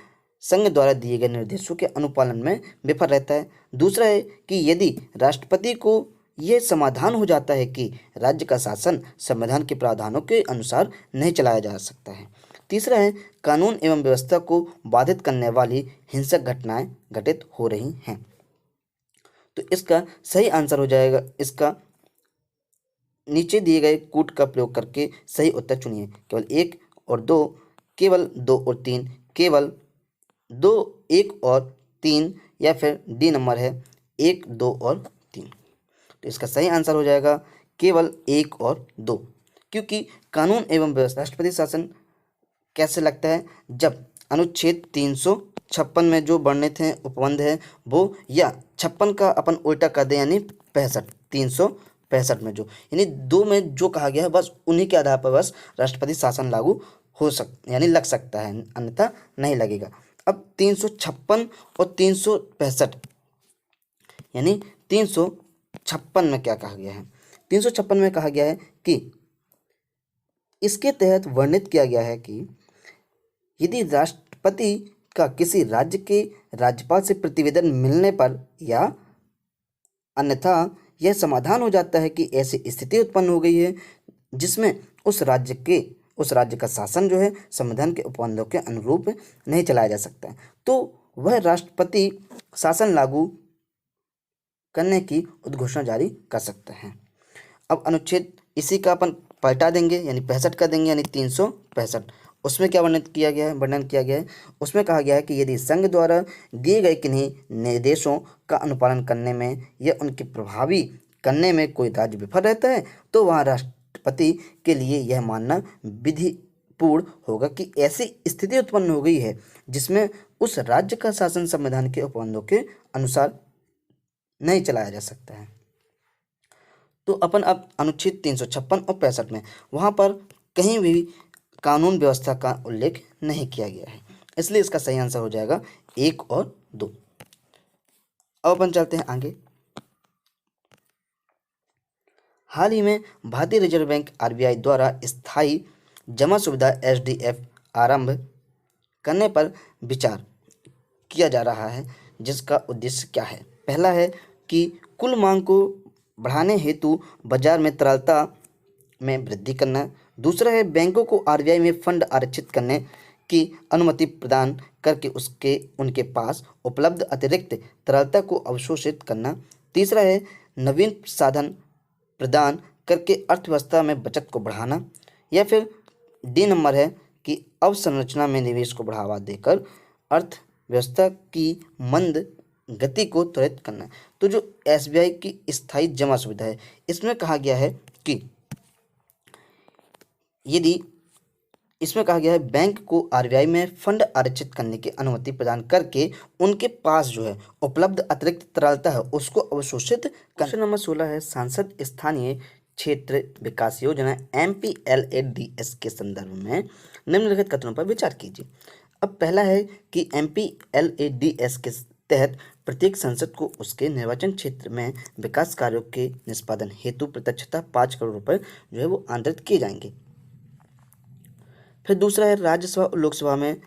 संघ द्वारा दिए गए निर्देशों के अनुपालन में विफल रहता है। दूसरा है कि यदि राष्ट्रपति को यह समाधान हो जाता है कि राज्य का शासन संविधान के प्रावधानों के अनुसार नहीं चलाया जा सकता है। तीसरा है कानून एवं व्यवस्था को बाधित करने वाली हिंसक घटनाएं घटित हो रही हैं। तो इसका सही आंसर हो जाएगा, इसका नीचे दिए गए कूट का प्रयोग करके सही उत्तर चुनिए। केवल 1 और 2, केवल 2 और 3, केवल 2, 1 और 3, या फिर डी नंबर है 1, 2 और 3। तो इसका सही आंसर हो जाएगा केवल 1 और 2, क्योंकि कानून एवं व्यवस्था राष्ट्रपति शासन कैसे लगता है जब अनुच्छेद 356 में जो वर्णित हैं उपबंध है वो, या 56 का अपन उल्टा कर दें यानी 65, 365 में जो, यानी 2 में जो कहा गया है बस उन्हीं के आधार पर बस राष्ट्रपति शासन लागू हो यानी लग सकता है, अन्यथा नहीं लगेगा। अब 356 और 365, यानी 356 में क्या कहा गया है? 356 में कहा गया है कि इसके तहत वर्णित किया गया है कि यदि राष्ट्रपति का किसी राज्य के राज्यपाल से प्रतिवेदन मिलने पर या अन्यथा यह समाधान हो जाता है कि ऐसी स्थिति उत्पन्न हो गई है जिसमें उस राज्य का शासन जो है संविधान के उपबंधों के अनुरूप नहीं चलाया जा सकता है, तो वह राष्ट्रपति शासन लागू करने की उद्घोषणा जारी कर सकता है। अब अनुच्छेद इसी का अपन पलटा देंगे यानी 65 कर देंगे, यानी 365। उसमें क्या वर्णन किया गया है? उसमें कहा गया है कि यदि संघ द्वारा दिए गए किन्हीं निर्देशों का अनुपालन करने में या उनके प्रभावी करने में कोई राज्य विफल रहता है तो वहाँ राष्ट्रपति के लिए यह मानना विधिपूर्ण होगा कि ऐसी स्थिति उत्पन्न हो गई है जिसमें उस राज्य का शासन संविधान के उपबंधों के अनुसार नहीं चलाया जा सकता है। तो अपन अब अनुच्छेद 356 और 65 में वहाँ पर कहीं भी कानून व्यवस्था का उल्लेख नहीं किया गया है, इसलिए इसका सही आंसर हो जाएगा 1 और 2। अब अपन चलते हैं आगे। हाल ही में भारतीय रिजर्व बैंक आरबीआई द्वारा स्थायी जमा सुविधा एसडीएफ आरंभ करने पर विचार किया जा रहा है, जिसका उद्देश्य क्या है? पहला है कि कुल मांग को बढ़ाने हेतु बाजार में तरलता में वृद्धि करना। दूसरा है बैंकों को आरबीआई में फंड आरक्षित करने की अनुमति प्रदान करके उनके पास उपलब्ध अतिरिक्त तरलता को अवशोषित करना। तीसरा है नवीन साधन प्रदान करके अर्थव्यवस्था में बचत को बढ़ाना। या फिर डी नंबर है कि अवसंरचना में निवेश को बढ़ावा देकर अर्थव्यवस्था की मंद गति को त्वरित करना है। तो जो एसबीआई की स्थायी जमा सुविधा है, इसमें कहा गया है कि यदि इसमें कहा गया है बैंक को आरबीआई में फंड आरक्षित करने की अनुमति प्रदान करके उनके पास जो है उपलब्ध अतिरिक्त तरलता है उसको अवशोषित कर। क्वेश्चन नंबर 16 है, सांसद स्थानीय क्षेत्र विकास योजना MPLADS के संदर्भ में निम्नलिखित कथनों पर विचार कीजिए। अब पहला है कि MPLADS के तहत प्रत्येक सांसद को उसके निर्वाचन क्षेत्र में विकास कार्यों के निष्पादन हेतु प्रत्यक्षतः 5 करोड़ रुपए जो है वो आवंटित किए जाएंगे। फिर दूसरा है, राज्यसभा और लोकसभा में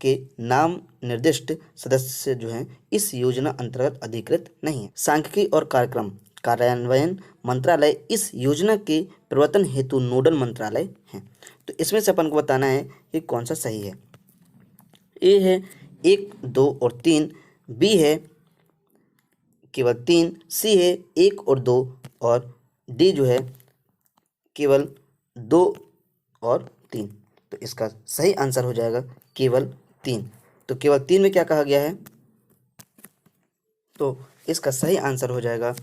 के नाम निर्दिष्ट सदस्य जो हैं इस योजना अंतर्गत अधिकृत नहीं है। सांख्यिकी और कार्यक्रम कार्यान्वयन मंत्रालय इस योजना के प्रवर्तन हेतु नोडल मंत्रालय है। तो इसमें से अपन को बताना है कि कौन सा सही है। ए है 1, 2 और 3, बी है केवल 3, सी है 1 और 2 और डी जो है केवल 2 और 3। तो इसका सही आंसर हो जाएगा केवल 3। तो केवल 3 में क्या कहा गया है, तो इसका सही आंसर हो जाएगा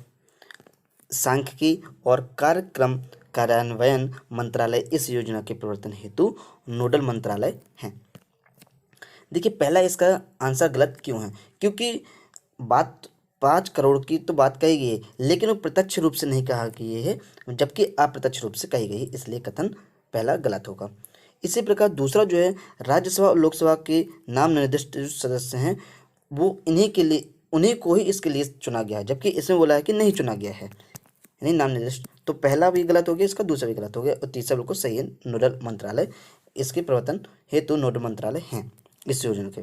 सांख्यिकी और कार्यक्रम कार्यान्वयन मंत्रालय इस योजना के प्रवर्तन हेतु नोडल मंत्रालय है। देखिए पहला इसका आंसर गलत क्यों है, क्योंकि बात 5 करोड़ की तो बात कही गई है लेकिन वो प्रत्यक्ष रूप से नहीं कहा गई है, जबकि अप्रत्यक्ष रूप से कही गई है, इसलिए कथन पहला गलत होगा। इसी प्रकार दूसरा जो है, राज्यसभा और लोकसभा के नाम निर्दिष्ट जो सदस्य हैं वो उन्हीं को ही इसके लिए चुना गया है, जबकि इसमें बोला है कि नहीं चुना गया है, यानी नाम निर्दिष्ट। तो पहला भी गलत हो गया, इसका दूसरा भी गलत हो गया और तीसरा बिल्कुल सही है, नोडल मंत्रालय इसके प्रवर्तन हेतु नोडल मंत्रालय हैं इस योजना के।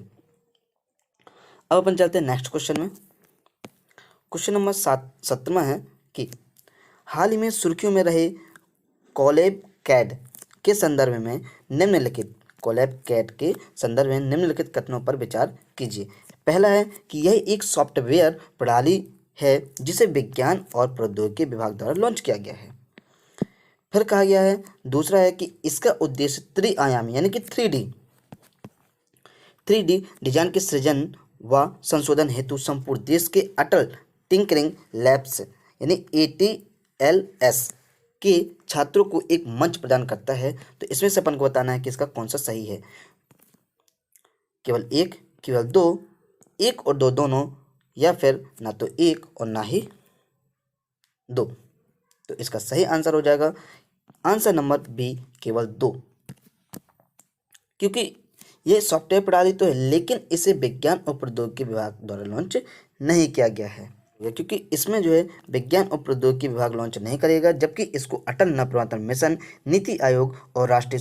अब अपन चलते हैं नेक्स्ट क्वेश्चन में। क्वेश्चन नंबर 17वां है कि हाल ही में सुर्खियों में रहे कोलैब कैड के संदर्भ में निम्नलिखित कथनों पर विचार कीजिए। पहला है कि यह एक सॉफ्टवेयर प्रणाली है जिसे विज्ञान और प्रौद्योगिकी विभाग द्वारा लॉन्च किया गया है। फिर कहा गया है, दूसरा है कि इसका उद्देश्य त्रिआयामी यानी कि 3D डिजाइन के सृजन व संशोधन हेतु संपूर्ण देश के अटल टिंकरिंग लैब्स यानी ATLS के छात्रों को एक मंच प्रदान करता है। तो इसमें से अपन को बताना है कि इसका कौन सा सही है, केवल 1, केवल 2, 1 और 2 दोनों, या फिर ना तो 1 और ना ही 2। तो इसका सही आंसर हो जाएगा आंसर नंबर बी, केवल 2, क्योंकि ये सॉफ्टवेयर प्रणाली तो है लेकिन इसे विज्ञान और प्रौद्योगिकी विभाग द्वारा लॉन्च नहीं किया गया है, क्योंकि इसमें जो है विज्ञान और प्रौद्योगिकी विभाग लॉन्च नहीं करेगा, जबकि इसको अटल नवप्रवर्तन मिशन, नीति आयोग और राष्ट्रीय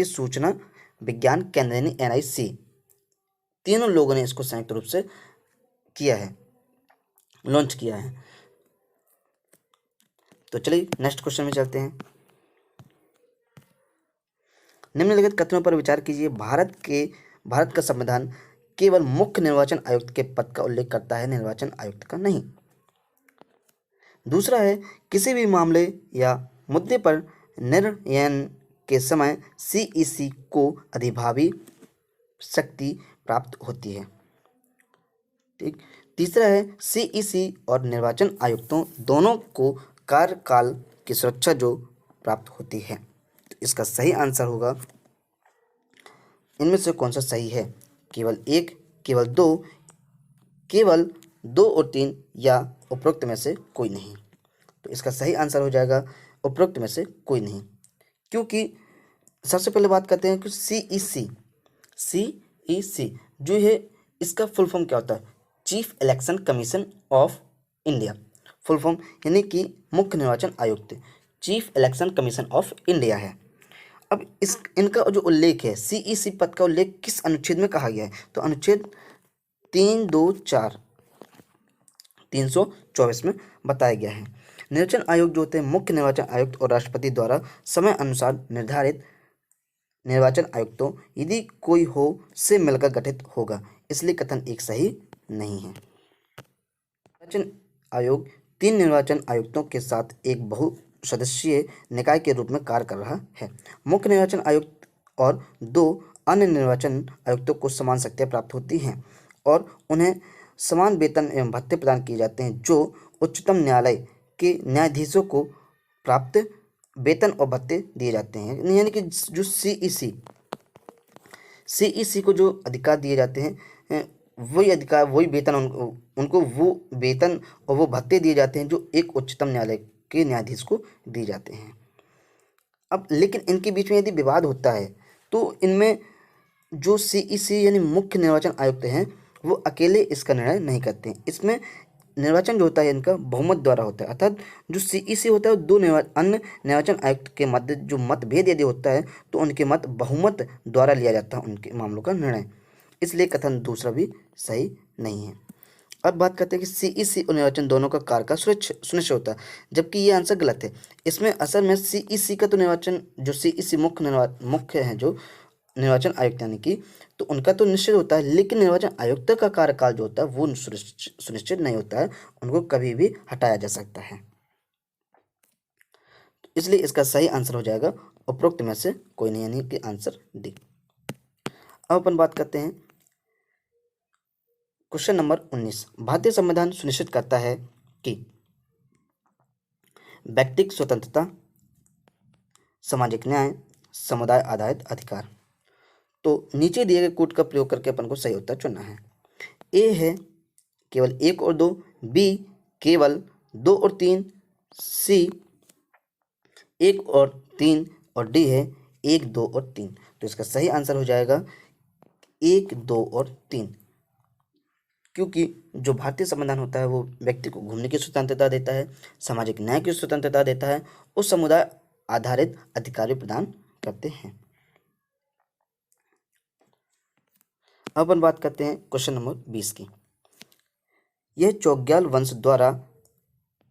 सूचना विज्ञान केंद्र यानी NIC तीनों लोगों ने इसको संयुक्त रूप से किया है, लॉन्च किया है। तो चलिए नेक्स्ट क्वेश्चन में चलते हैं। निम्नलिखित कथनों पर विचार कीजिए। भारत का संविधान केवल मुख्य निर्वाचन आयुक्त के पद का उल्लेख करता है, निर्वाचन आयुक्त का नहीं। दूसरा है, किसी भी मामले या मुद्दे पर निर्णय के समय CEC को अधिभावी शक्ति प्राप्त होती है। ठीक। तीसरा है, CEC और निर्वाचन आयुक्तों दोनों को कार्यकाल की सुरक्षा जो प्राप्त होती है। तो इसका सही आंसर होगा, इनमें से कौन सा सही है, केवल 1, केवल 2, केवल 2 और 3 या उपरोक्त में से कोई नहीं। तो इसका सही आंसर हो जाएगा उपरोक्त में से कोई नहीं, क्योंकि सबसे पहले बात करते हैं कि CEC जो है इसका फुल फॉर्म क्या होता है, chief election commission of India, full form यानी कि मुख्य निर्वाचन आयुक्त, chief election commission of India है। अब इनका जो उल्लेख है, CEC पद का उल्लेख किस अनुच्छेद में कहा गया है, तो अनुच्छेद 324 324 में बताया गया है। निर्वाचन आयोग जो होते हैं मुख्य निर्वाचन आयुक्त और राष्ट्रपति द्वारा समय अनुसार निर्धारित निर्वाचन आयुक्तों यदि कोई हो से मिलकर गठित होगा, इसलिए कथन एक सही नहीं है। निर्वाचन आयोग 3 निर्वाचन आयुक्तों के साथ एक सदस्यीय निकाय के रूप में कार्य कर रहा है। मुख्य निर्वाचन आयुक्त और 2 अन्य निर्वाचन आयुक्तों को समान शक्तियाँ प्राप्त होती हैं और उन्हें समान वेतन एवं भत्ते प्रदान किए जाते हैं जो उच्चतम न्यायालय के न्यायाधीशों को प्राप्त वेतन और भत्ते दिए जाते हैं। यानी कि जो सीईसी को जो अधिकार दिए जाते हैं, वही अधिकार, वही वेतन उनको वो वेतन और वो भत्ते दिए जाते हैं जो एक उच्चतम न्यायालय के न्यायाधीश को दिए जाते हैं। अब लेकिन इनके बीच में यदि विवाद होता है तो इनमें जो सीईसी यानी मुख्य निर्वाचन आयुक्त हैं वो अकेले इसका निर्णय नहीं करते हैं। इसमें निर्वाचन जो होता है इनका बहुमत द्वारा होता है, अर्थात जो सीईसी होता है वो 2 अन्य निर्वाचन आयुक्त के मध्य जो मतभेद यदि होता है तो उनके मत बहुमत द्वारा लिया जाता है उनके मामलों का निर्णय। इसलिए कथन दूसरा भी सही नहीं है। अब बात करते हैं कि सीईसी और निर्वाचन दोनों का कार्य का सुनिश्चित होता है, जबकि ये आंसर गलत है। इसमें असल में सीईसी का तो निर्वाचन जो सीईसी मुख्य हैं जो निर्वाचन आयुक्त यानी कि, तो उनका तो निश्चित होता है, लेकिन निर्वाचन आयुक्त का कार्यकाल जो होता है वो सुनिश्चित नहीं होता है, उनको कभी भी हटाया जा सकता है। इसलिए इसका सही आंसर हो जाएगा उपरोक्त में से कोई नहीं, यानी कि आंसर डी। अब अपन बात करते हैं क्वेश्चन नंबर 19। भारतीय संविधान सुनिश्चित करता है कि व्यक्तिगत स्वतंत्रता, सामाजिक न्याय, समुदाय आधारित अधिकार। तो नीचे दिए गए कोड का प्रयोग करके अपन को सही उत्तर चुनना है। ए है केवल 1 और 2, बी केवल 2 और 3, सी 1 और 3 और डी है 1, 2 और 3। तो इसका सही आंसर हो जाएगा 1, 2 और 3, क्योंकि जो भारतीय संविधान होता है वो व्यक्ति को घूमने की स्वतंत्रता देता है, सामाजिक न्याय की स्वतंत्रता देता है और समुदाय आधारित अधिकार प्रदान करते हैं। अब अपन बात करते हैं क्वेश्चन नंबर 20 की। यह चौग्याल वंश द्वारा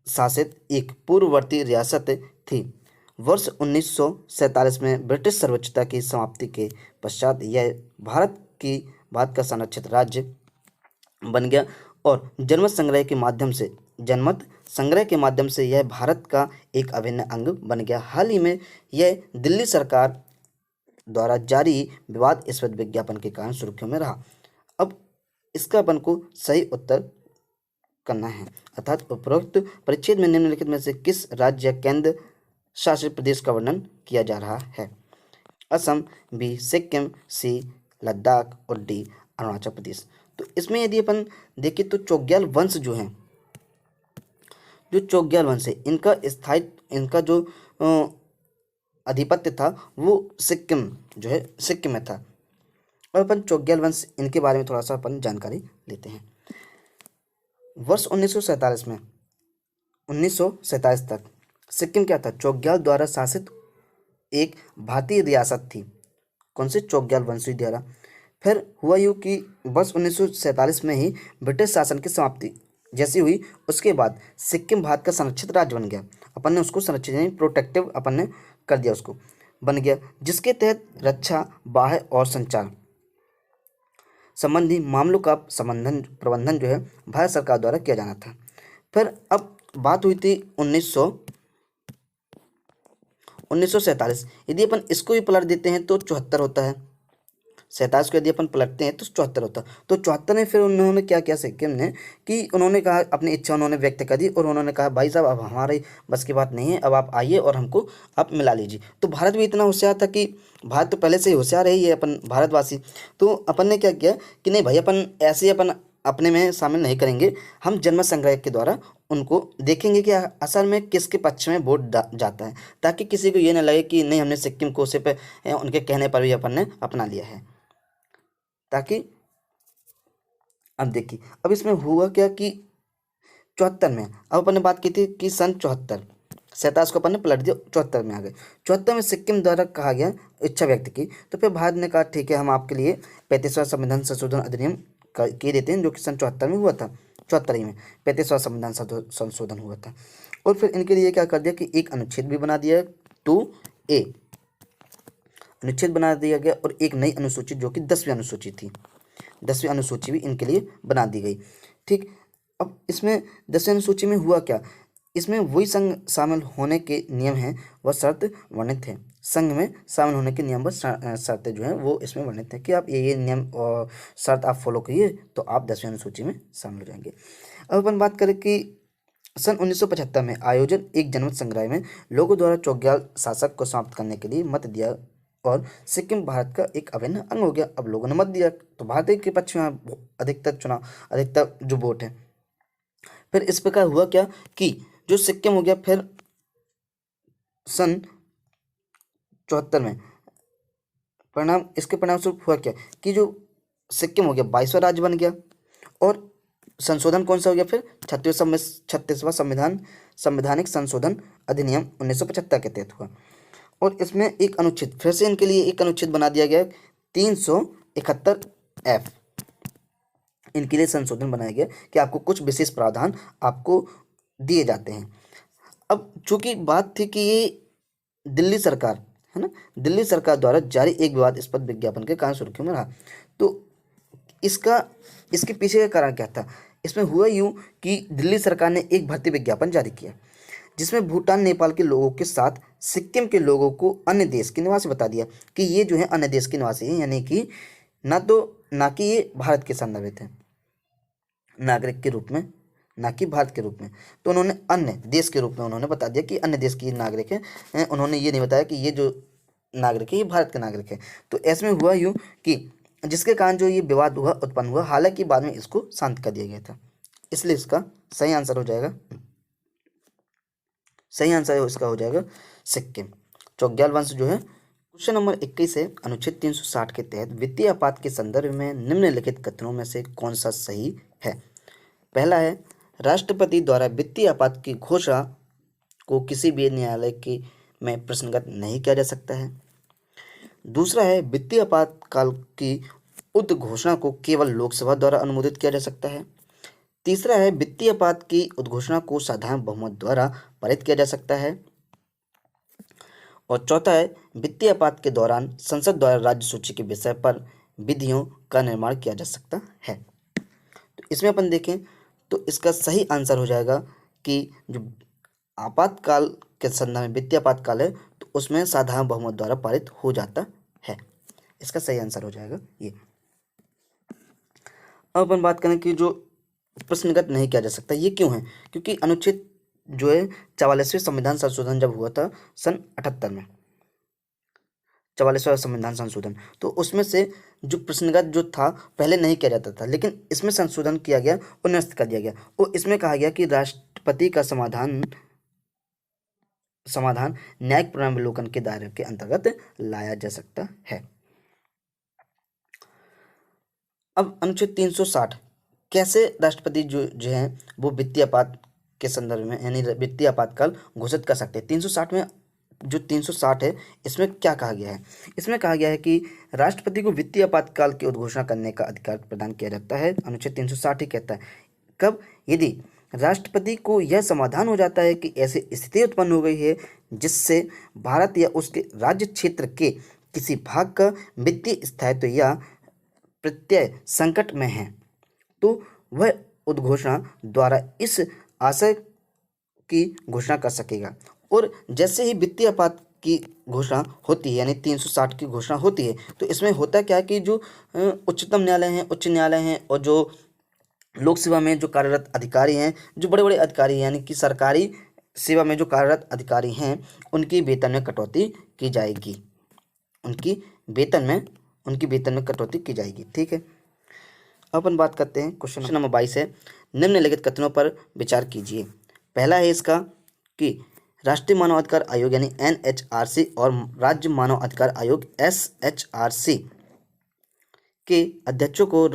शासित एक पूर्ववर्ती रियासत थी। वर्ष 1947 में ब्रिटिश सर्वोच्चता की समाप्ति के पश्चात यह भारत का संरक्षित राज्य बन गया और जनमत संग्रह के माध्यम से यह भारत का एक अभिन्न अंग बन गया। हाल ही में यह दिल्ली सरकार द्वारा जारी विवाद स्पद विज्ञापन के कारण सुर्खियों में रहा। अब इसका अपन को सही उत्तर करना है, अर्थात उपरोक्त परिच्छेद में निम्नलिखित में से किस राज्य या केंद्र शासित प्रदेश का वर्णन किया जा रहा है? असम, बी सिक्किम, सी लद्दाख और डी अरुणाचल प्रदेश। तो इसमें यदि अपन देखें तो चौग्याल वंश जो है, जो चौग्याल वंश है, इनका जो अधिपत्य था वो सिक्किम में था। और अपन चौग्याल वंश इनके बारे में थोड़ा सा अपन जानकारी लेते हैं। वर्ष 1947 तक सिक्किम क्या था? चौग्याल द्वारा शासित एक भारतीय रियासत थी। कौन से? चौग्याल वंशी द्वारा। फिर हुआ यूँ कि वर्ष 1947 में ही ब्रिटिश शासन की समाप्ति जैसी हुई, उसके बाद सिक्किम भारत का संरक्षित राज्य बन गया। अपन ने उसको संरक्षित यानी प्रोटेक्टिव अपन ने कर दिया, उसको बन गया, जिसके तहत रक्षा, बाह्य और संचार संबंधी मामलों का प्रबंधन जो है भारत सरकार द्वारा किया जाना था। फिर अब बात हुई थी 1947। यदि अपन इसको भी पलट देते हैं तो 74 होता है। 47 को यदि अपन पलटते हैं तो 74 होता। तो 74 में फिर उन्होंने क्या किया सिक्किम ने कि उन्होंने कहा, अपनी इच्छा उन्होंने व्यक्त कर दी और उन्होंने कहा भाई साहब अब हमारे बस की बात नहीं है, अब आप आइए और हमको आप मिला लीजिए। तो भारत भी इतना होशियार था कि भारत तो पहले से ही होशियार है, ये अपन भारतवासी। तो अपन ने क्या किया कि नहीं भाई, अपन ऐसे ही अपन अपने में शामिल नहीं करेंगे, हम जनमत संग्रह के द्वारा उनको देखेंगे कि असल में किसके पक्ष में वोट जाता है, ताकि किसी को ये ना लगे कि नहीं हमने सिक्किम को सिर्फ उनके कहने पर भी अपन ने अपना लिया है। ताकि अब देखिए, अब इसमें हुआ क्या कि 74 में अब अपन ने बात की थी कि सन 74, 47 को अपन ने पलट दिया, 74 में आ गए। 74 में सिक्किम द्वारा कहा गया, इच्छा व्यक्त की, तो फिर भारत ने कहा ठीक है, हम आपके लिए 35वां संविधान संशोधन अधिनियम किए देते हैं, जो कि सन 74 में हुआ था। 74 ही में 35वां संविधान संशोधन हुआ था। और फिर इनके लिए क्या कर दिया कि एक अनुच्छेद भी बना दिया, 2A अनुच्छेद बना दिया गया, और एक नई अनुसूची जो कि 10वीं अनुसूची थी, 10वीं अनुसूची भी इनके लिए बना दी गई। ठीक, अब इसमें 10वीं अनुसूची में हुआ क्या इसमें वही संघ शामिल होने के नियम हैं व शर्त वर्णित है। संघ में शामिल होने के नियम व शर्तें जो हैं वो इसमें वर्णित है कि आप ये नियम और शर्त आप फॉलो करिए तो आप 10वीं अनुसूची में शामिल हो जाएंगे। अब अपन बात करें कि सन 1975 में आयोजन एक जनमत संग्रह में लोगों द्वारा चौग्याल शासक को समाप्त करने के लिए मत दिया और सिक्किम भारत का एक अभिन्न अंग हो गया। अब लोगों ने मत दिया तो भारत के पक्ष में अधिकतर जो वोट है। फिर इस प्रकार हुआ क्या कि जो सिक्किम हो गया, फिर सन 74 में इसके परिणाम स्वरूप हुआ क्या कि जो सिक्किम हो गया 22वां राज्य बन गया और संशोधन कौन सा हो गया फिर 36वां संवैधानिक संशोधन अधिनियम 1975 के तहत हुआ। और इसमें एक अनुच्छेद फिर से इनके लिए एक अनुच्छेद बना दिया गया 371F। इनके लिए संशोधन बनाया गया कि आपको कुछ विशेष प्रावधान आपको दिए जाते हैं। अब चूंकि बात थी कि ये दिल्ली सरकार है ना, दिल्ली सरकार द्वारा जारी एक विवादास्पद विज्ञापन के कारण सुर्खियों में रहा। तो इसके पीछे का कारण क्या था? इसमें हुआ यूं कि दिल्ली सरकार ने एक भर्ती विज्ञापन जारी किया जिसमें भूटान नेपाल के लोगों के साथ सिक्किम के लोगों को अन्य देश के निवासी बता दिया कि ये जो है अन्य देश के निवासी हैं, यानी कि ना कि ये भारत के संदर्भित हैं नागरिक के रूप में, ना कि भारत के रूप में। तो उन्होंने अन्य देश के रूप में उन्होंने बता दिया कि अन्य देश की नागरिक है। उन्होंने ये नहीं बताया कि ये जो नागरिक है ये भारत के नागरिक है। तो ऐसे में हुआ यूँ कि जिसके कारण जो ये विवाद उत्पन्न हुआ, हालांकि बाद में इसको शांत कर दिया गया था। इसलिए इसका सही आंसर हो जाएगा इसका हो जाएगा सिक्किम। चौग्याल वंश जो है। क्वेश्चन नंबर 21 है, अनुच्छेद 360 के तहत वित्तीय आपात के संदर्भ में निम्नलिखित कथनों में से कौन सा सही है? पहला है, राष्ट्रपति द्वारा वित्तीय आपात की घोषणा को किसी भी न्यायालय में प्रश्नगत नहीं किया जा सकता है। दूसरा है, वित्तीय आपातकाल की उद्घोषणा को केवल लोकसभा द्वारा अनुमोदित किया जा सकता है। तीसरा है, वित्तीय आपात की उद्घोषणा को साधारण बहुमत द्वारा पारित किया जा सकता है। और चौथा है, वित्तीय आपात के दौरान संसद द्वारा राज्य सूची के विषय पर विधियों का निर्माण किया जा सकता है। तो इसमें अपन देखें तो इसका सही आंसर हो जाएगा कि जो आपातकाल के संदर्भ में वित्तीय आपातकाल है तो उसमें साधारण बहुमत द्वारा पारित हो जाता है। इसका सही आंसर हो जाएगा ये। अब अपन बात करें कि जो प्रश्नगत नहीं किया जा सकता, ये क्यों है? क्योंकि अनुच्छेद जो है 44वें संविधान संशोधन जब हुआ था सन 78 में, 44वां संविधान संशोधन, तो उसमें से जो प्रश्नगत जो था पहले नहीं किया जाता था, लेकिन इसमें संशोधन किया गया और निरस्त कर दिया गया। और इसमें कहा गया कि राष्ट्रपति का समाधान न्यायिक पुनर्विलोकन के दायरे के अंतर्गत लाया जा सकता है। अब अनुच्छेद 360 कैसे राष्ट्रपति जो है वो वित्तीय आपात के संदर्भ में यानी वित्तीय आपातकाल घोषित कर सकते हैं। 360 में जो 360 है इसमें क्या कहा गया है? इसमें कहा गया है कि राष्ट्रपति को वित्तीय आपातकाल की उद्घोषणा करने का अधिकार प्रदान किया जाता है। अनुच्छेद 360 ही कहता है कब? यदि राष्ट्रपति को यह समाधान हो जाता है कि ऐसी स्थिति उत्पन्न हो गई है जिससे भारत या उसके राज्य क्षेत्र के किसी भाग का वित्तीय स्थायित्व या प्रत्यय संकट में है, तो वह उद्घोषणा द्वारा इस आशय की घोषणा कर सकेगा। और जैसे ही वित्तीय आपात की घोषणा होती है यानी 360 की घोषणा होती है तो इसमें होता क्या है कि जो उच्चतम न्यायालय हैं, उच्च न्यायालय हैं और जो लोक सेवा में जो कार्यरत अधिकारी हैं, जो बड़े बड़े अधिकारी यानी कि सरकारी सेवा में जो कार्यरत अधिकारी हैं, उनकी वेतन में कटौती की जाएगी। उनकी वेतन में कटौती की जाएगी। ठीक है, अपन बात करते हैं क्वेश्चन नंबर 22 है, निम्नलिखित कथनों पर विचार कीजिए। पहला है इसका कि राष्ट्रीय मानव अधिकार आयोग यानी NHRC और राज्य मानव अधिकार आयोग SHRC के अध्यक्षों को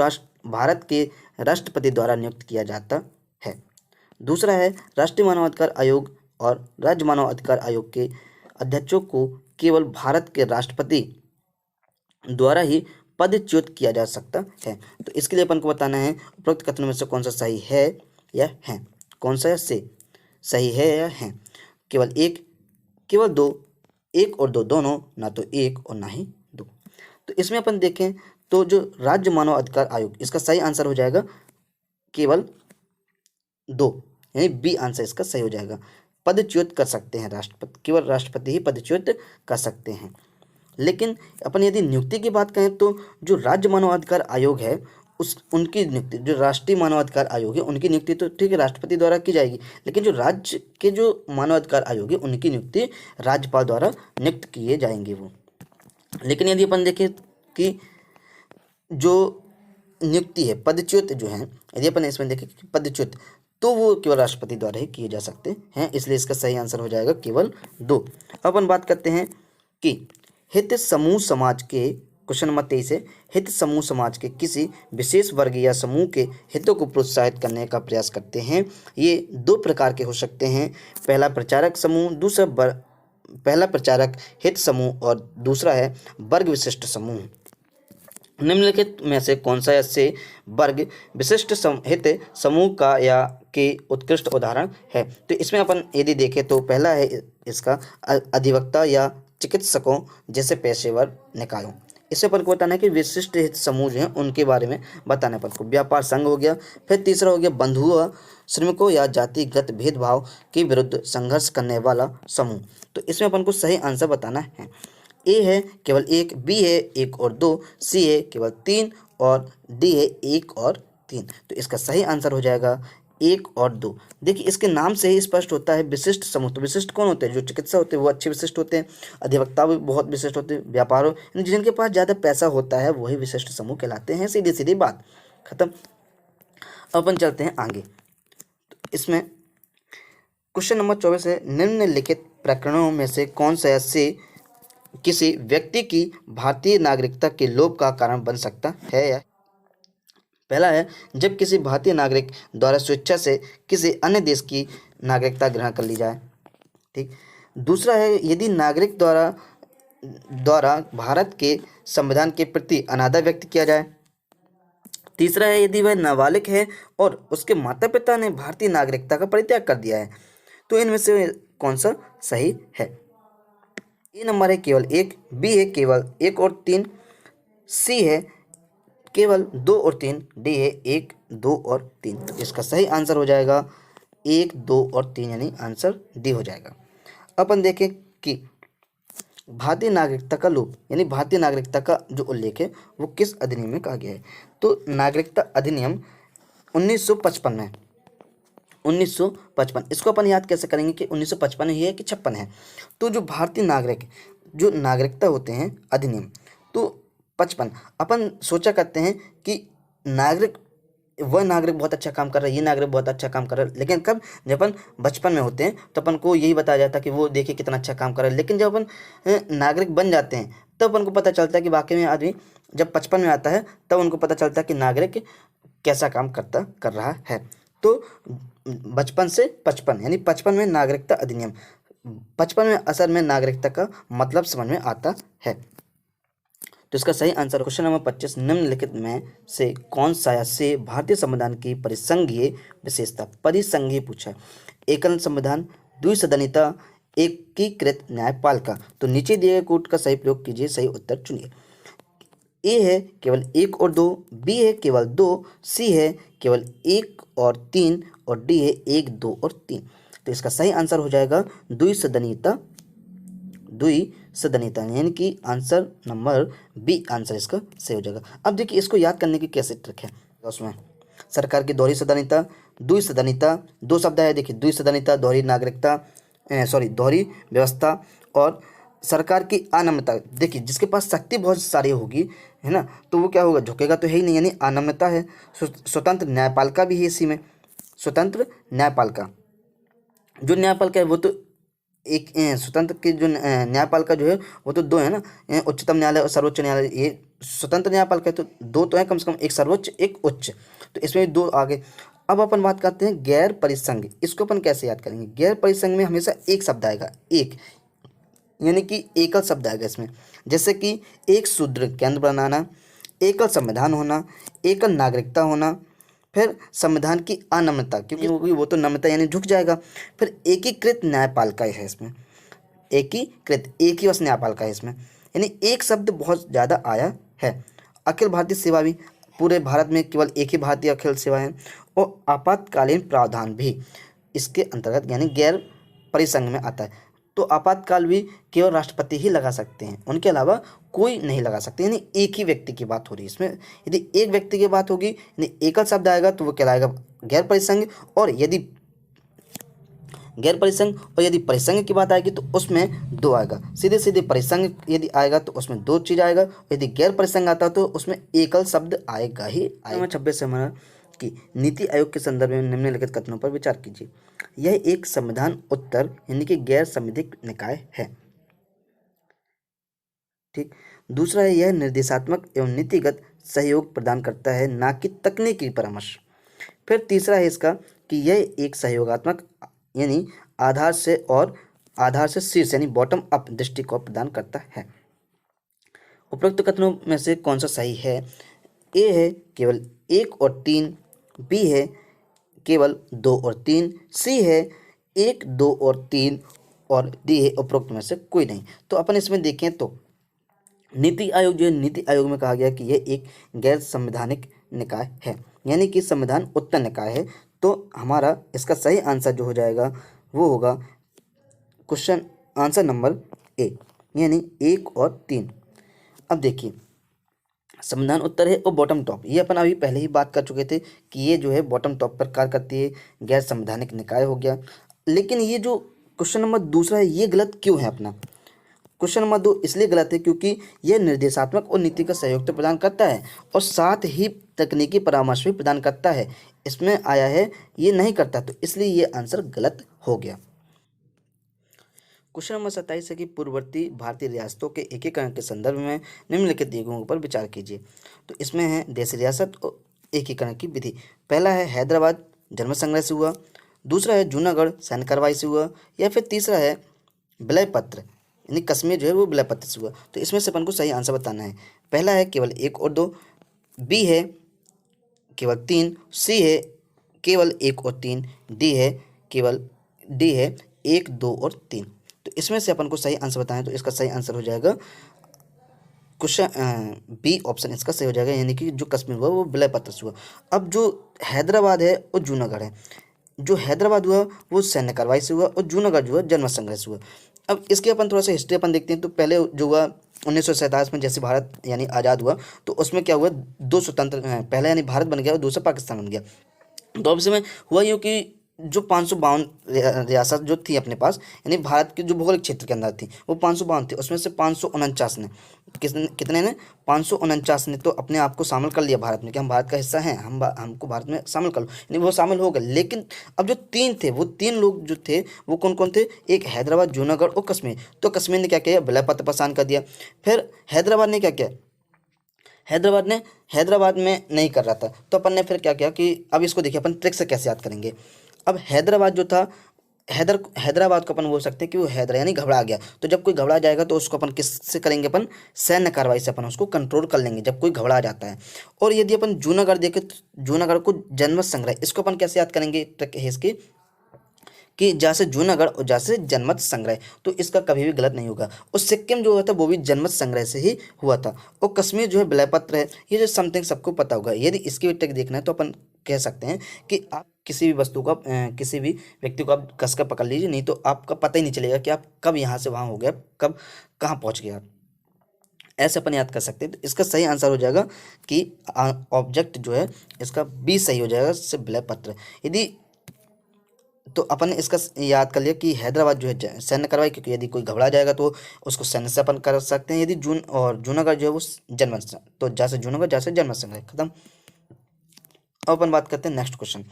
भारत के राष्ट्रपति द्वारा नियुक्त किया जाता है। दूसरा है, राष्ट्रीय मानव अधिकार आयोग और राज्य मानव अधिकार आयोग के अध्यक्षों को केवल भारत के राष्ट्रपति द्वारा ही पदच्युत किया जा सकता है। तो इसके लिए अपन को बताना है उपरोक्त कथनों में से कौन सा सही है या है, कौन सा से सही है या है। केवल एक, केवल दो, एक और दो दोनों, ना तो एक और ना ही दो। तो इसमें अपन देखें तो जो राज्य मानव अधिकार आयोग, इसका सही आंसर हो जाएगा केवल दो, यानी बी आंसर इसका सही हो जाएगा। पदच्युत कर सकते हैं राष्ट्रपति, केवल राष्ट्रपति ही पदच्युत कर सकते हैं। लेकिन अपन यदि नियुक्ति की बात करें तो जो राज्य मानवाधिकार आयोग है उस उनकी नियुक्ति, जो राष्ट्रीय मानवाधिकार आयोग है उनकी नियुक्ति तो ठीक है राष्ट्रपति द्वारा की जाएगी, लेकिन जो राज्य के जो मानवाधिकार आयोग है उनकी नियुक्ति राज्यपाल द्वारा नियुक्त किए जाएंगे वो। लेकिन यदि अपन देखें कि जो नियुक्ति है पदच्युत जो है, यदि अपन इसमें देखें कि पदच्युत, तो वो केवल राष्ट्रपति द्वारा ही किए जा सकते हैं, इसलिए इसका सही आंसर हो जाएगा केवल 2। अब अपन बात करते हैं कि हित समूह समाज के, क्वेश्चन नंबर 23 है, हित समूह समाज के किसी विशेष वर्ग या समूह के हितों को प्रोत्साहित करने का प्रयास करते हैं। ये 2 प्रकार के हो सकते हैं, पहला प्रचारक समूह, पहला प्रचारक हित समूह और दूसरा है वर्ग विशिष्ट समूह। निम्नलिखित में से कौन सा ऐसे वर्ग विशिष्ट हित समूह का या के उत्कृष्ट उदाहरण है? तो इसमें अपन यदि देखें तो पहला है इसका अधिवक्ता या चिकित्सकों जैसे पेशेवर निकायों। इससे अपन को बताना है कि विशिष्ट हित समूह जो हैं उनके बारे में बताना अपन को। व्यापार संघ हो गया, फिर तीसरा हो गया बंधुआ श्रमिकों या जातिगत भेदभाव के विरुद्ध संघर्ष करने वाला समूह। तो इसमें अपन को सही आंसर बताना है। ए है केवल 1, बी है 1 और 2, सी है केवल 3 और डी है 1 और 3। तो इसका सही आंसर हो जाएगा 1 और 2। देखिए इसके नाम से ही स्पष्ट होता है विशिष्ट समूह। तो विशिष्ट कौन होते हैं? जो चिकित्सा होते हैं वो अच्छे विशिष्ट होते हैं, अधिवक्ता भी बहुत विशिष्ट होते हैं, व्यापारों जिनके पास ज़्यादा पैसा होता है वही विशिष्ट समूह कहलाते हैं। सीधी सीधी बात खत्म। अपन चलते हैं आगे। तो इसमें क्वेश्चन नंबर 24 है, निम्नलिखित प्रकरणों में से कौन सा ऐसे किसी व्यक्ति की भारतीय नागरिकता के लोप का कारण बन सकता है? या पहला है जब किसी भारतीय नागरिक द्वारा स्वेच्छा से किसी अन्य देश की नागरिकता ग्रहण कर ली जाए, ठीक। दूसरा है यदि नागरिक द्वारा भारत के संविधान के प्रति अनादर व्यक्त किया जाए। तीसरा है यदि वह नाबालिग है और उसके माता पिता ने भारतीय नागरिकता का परित्याग कर दिया है। तो इनमें से कौन सा सही है? ए नंबर है केवल 1, बी है केवल 1 और 3, सी है केवल 2 और 3, डी है 1, 2 और 3। तो इसका सही आंसर हो जाएगा 1, 2 और 3 यानी आंसर डी हो जाएगा। अपन देखें कि भारतीय नागरिकता का लोप यानी भारतीय नागरिकता का जो उल्लेख है वो किस अधिनियम में कहा गया है? तो नागरिकता अधिनियम 1955 में, 1955। इसको अपन याद कैसे करेंगे कि 1955 ही है कि 56 है? तो जो भारतीय नागरिक जो नागरिकता होते हैं अधिनियम तो 55। अपन सोचा करते हैं कि वह नागरिक बहुत अच्छा काम कर रहा है, ये नागरिक बहुत अच्छा काम कर रहा है, लेकिन कब? जब अपन बचपन में होते हैं तो अपन को यही बताया जाता है कि वो देखिए कितना अच्छा काम कर रहा है। लेकिन जब अपन नागरिक बन जाते हैं तब अपन को पता चलता है कि वाकई में आदमी जब 55 में आता है तब उनको पता चलता है कि नागरिक कैसा काम कर रहा है। तो बचपन से 55 यानी 55 में नागरिकता अधिनियम, 55 में असल में नागरिकता का मतलब समझ में आता है। तो इसका सही आंसर क्वेश्चन नंबर 25, निम्नलिखित में से कौन सा से भारतीय संविधान की परिसंघीय विशेषता? परिसंघीय पूछा है। एकल संविधान, द्विसदनीयता, एकीकृत न्यायपालिका। तो नीचे दिए गए कोड का सही प्रयोग कीजिए, सही उत्तर चुनिए। ए है केवल 1 और 2, बी है केवल 2, सी है केवल 1 और 3 और डी है 1, 2 और 3। तो इसका सही आंसर हो जाएगा द्विसदनीयता, यानी कि आंसर नंबर बी आंसर इसका सही हो जाएगा। अब देखिए इसको याद करने की कैसे ट्रिक है। उसमें सरकार की दोहरी सदनीयता, द्विसदनीयता, 2 शब्द है देखिए, द्विसदनीयता, दोहरी नागरिकता, दोहरी व्यवस्था और सरकार की अनम्यता। देखिए जिसके पास शक्ति बहुत सारी होगी है ना, तो वो क्या होगा? झुकेगा तो है ही नहीं, यानी अनम्यता है। स्वतंत्र न्यायपालिका भी है इसी में, स्वतंत्र न्यायपालिका। जो न्यायपालिका है वो तो एक स्वतंत्र की जो न्यायपालिका जो है वो तो 2 है ना, उच्चतम न्यायालय और सर्वोच्च न्यायालय। ये स्वतंत्र न्यायपालिका है तो 2 तो है कम से कम, एक सर्वोच्च एक उच्च, तो इसमें 2 आगे। अब अपन बात करते हैं गैर परिसंघ। इसको अपन कैसे याद करेंगे? गैर परिसंघ में हमेशा एक शब्द आएगा, एक यानी कि एकल शब्द आएगा इसमें। जैसे कि एक सुदृढ़ केंद्र बनाना, एकल संविधान होना, एकल नागरिकता होना, फिर संविधान की अनम्यता, क्योंकि वो तो नम्यता यानी झुक जाएगा। फिर एकीकृत न्यायपालिका है इसमें, एकीकृत एक ही बस न्यायपालिका है इसमें, यानी एक शब्द बहुत ज़्यादा आया है। अखिल भारतीय सेवा भी, पूरे भारत में केवल एक ही भारतीय अखिल सेवा है। और आपातकालीन प्रावधान भी, इसके अंतर्गत यानी गैर परिसंघ में आता है। तो आपातकाल भी केवल राष्ट्रपति ही लगा सकते हैं, उनके अलावा कोई नहीं लगा सकते, यानी एक ही व्यक्ति की बात हो रही है इसमें। यदि एक व्यक्ति की बात होगी यानी एकल शब्द आएगा तो वो कहलाएगा गैर परिसंघ, और यदि गैर परिसंघ और यदि परिसंघ की बात आएगी तो उसमें दो आएगा। सीधे सीधे परिसंघ यदि आएगा तो उसमें दो चीज़ आएगा, यदि गैर परिसंघ आता तो उसमें एकल शब्द आएगा ही आएगा। 26 से हमारा कि नीति आयोग के संदर्भ में निम्नलिखित कथनों पर विचार कीजिए। यह एक संविधान उत्तर यानी कि गैर संवैधानिक निकाय है। ठीक। दूसरा है यह निर्देशात्मक एवं नीतिगत सहयोग प्रदान करता है, ना कि तकनीकी परामर्श। फिर तीसरा है इसका कि यह एक सहयोगात्मक यानी आधार से शीर्ष यानी बॉटम अप दृष्टिकोण प्रदान करता है। उपरोक्त कथनों में से कौन सा सही है? ए है केवल 1 और 3, बी है केवल 2 और 3, सी है 1, 2 और 3 और डी है उपरोक्त में से कोई नहीं। तो अपन इसमें देखें तो नीति आयोग जो है, नीति आयोग में कहा गया कि यह एक गैर संवैधानिक निकाय है, यानी कि संविधान उत्तर निकाय है। तो हमारा इसका सही आंसर जो हो जाएगा वो होगा क्वेश्चन आंसर नंबर ए, यानी 1 और 3। अब देखिए संविधान उत्तर है और बॉटम टॉप, ये अपन अभी पहले ही बात कर चुके थे कि ये जो है बॉटम टॉप पर कार्य करती है, गैर संवैधानिक निकाय हो गया। लेकिन ये जो क्वेश्चन नंबर दूसरा है ये गलत क्यों है? अपना क्वेश्चन नंबर 2 इसलिए गलत है क्योंकि यह निर्देशात्मक और नीति का सहयोग तो प्रदान करता है और साथ ही तकनीकी परामर्श भी प्रदान करता है। इसमें आया है ये नहीं करता, तो इसलिए ये आंसर गलत हो गया। क्वेश्चन नंबर 27 है कि पूर्ववर्ती भारतीय रियासतों के एकीकरण के संदर्भ में निम्नलिखित युगों पर विचार कीजिए। तो इसमें है देश रियासत और एकीकरण की विधि। पहला है हैदराबाद जन्म संग्रह से हुआ, दूसरा है जूनागढ़ सैन्य कार्रवाई से हुआ, या फिर तीसरा है विलय पत्र यानी कश्मीर जो है वो विलय पत्र से हुआ। तो इसमें से अपन को सही आंसर बताना है। पहला है केवल 1 और 2, बी है केवल 3, सी है केवल 1 और 3, डी है 1, 2 और 3। तो इसमें से अपन को सही आंसर बताना है, तो इसका सही आंसर हो जाएगा क्वेश्चन बी ऑप्शन इसका सही हो जाएगा, यानी कि जो कश्मीर हुआ वो विलय पत्र से हुआ। अब जो हैदराबाद है और जूनागढ़ है, जो हैदराबाद हुआ वो सैन्य कार्रवाई से हुआ और जूनागढ़ जो है जन्म संग्रह से हुआ। अब इसके अपन थोड़ा सा हिस्ट्री अपन देखते हैं। तो पहले जो हुआ 1947 में जैसे भारत यानी आज़ाद हुआ तो उसमें क्या हुआ, दो स्वतंत्र पहले यानी भारत बन गया और दूसरा पाकिस्तान बन गया। तो अब इसमें हुआ यूँ कि जो 552 रियासत जो थी अपने पास यानी भारत के जो भौगोलिक क्षेत्र के अंदर थी वो 552 थी, उसमें से 549 ने कितने ने 549 ने तो अपने आप को शामिल कर लिया भारत में कि हम भारत का हिस्सा हैं, हमको भारत में शामिल कर लो, यानी वो शामिल हो गए। लेकिन अब जो 3 थे वो 3 लोग जो थे वो कौन कौन थे, एक हैदराबाद जूनागढ़ और कश्मीर। तो कश्मीर ने क्या किया, विलय पत्र प्रदान कर दिया। फिर हैदराबाद ने क्या किया, हैदराबाद में नहीं कर रहा था, तो अपन ने फिर क्या किया कि अब इसको देखिए अपन ट्रिक से कैसे याद करेंगे। अब हैदराबाद जो था हैदराबाद को अपन बोल सकते हैं कि वो हैदरा यानी घबरा गया। तो जब कोई घबरा जाएगा तो उसको अपन किससे करेंगे, अपन सैन्य कार्रवाई से अपन उसको कंट्रोल कर लेंगे जब कोई घबरा जाता है। और यदि अपन जूनागढ़ देखें तो जूनागढ़ को जनमत संग्रह, इसको अपन कैसे याद करेंगे, ट्रिक है इसकी कि जैसे जूनागढ़ और जैसे जनमत संग्रह, तो इसका कभी भी गलत नहीं होगा। और सिक्किम जो हुआ था वो भी जनमत संग्रह से ही हुआ था, और कश्मीर जो है विलय पत्र है। ये जो समथिंग सबको पता होगा। यदि इसकी भी ट्रिक देखना है तो अपन कह सकते हैं कि आप किसी भी वस्तु को किसी भी व्यक्ति को आप कसकर पकड़ लीजिए, नहीं तो आपका पता ही नहीं चलेगा कि आप कब यहाँ से वहाँ हो गया, कब कहाँ पहुँच गया। ऐसे अपन याद कर सकते हैं। तो इसका सही आंसर हो जाएगा कि ऑब्जेक्ट जो है इसका बी सही हो जाएगा, से विलय पत्र। यदि तो अपन ने इसका याद कर लिया कि हैदराबाद जो है सैन्य कार्रवाई, क्योंकि यदि कोई घबरा जाएगा तो उसको सैन्य से अपन कर सकते हैं। यदि जूनागढ़ जो है वो जनमत, तो जैसे जूनागढ़ जैसे जनमत संग्रह, खत्म। अब अपन बात करते हैं नेक्स्ट क्वेश्चन।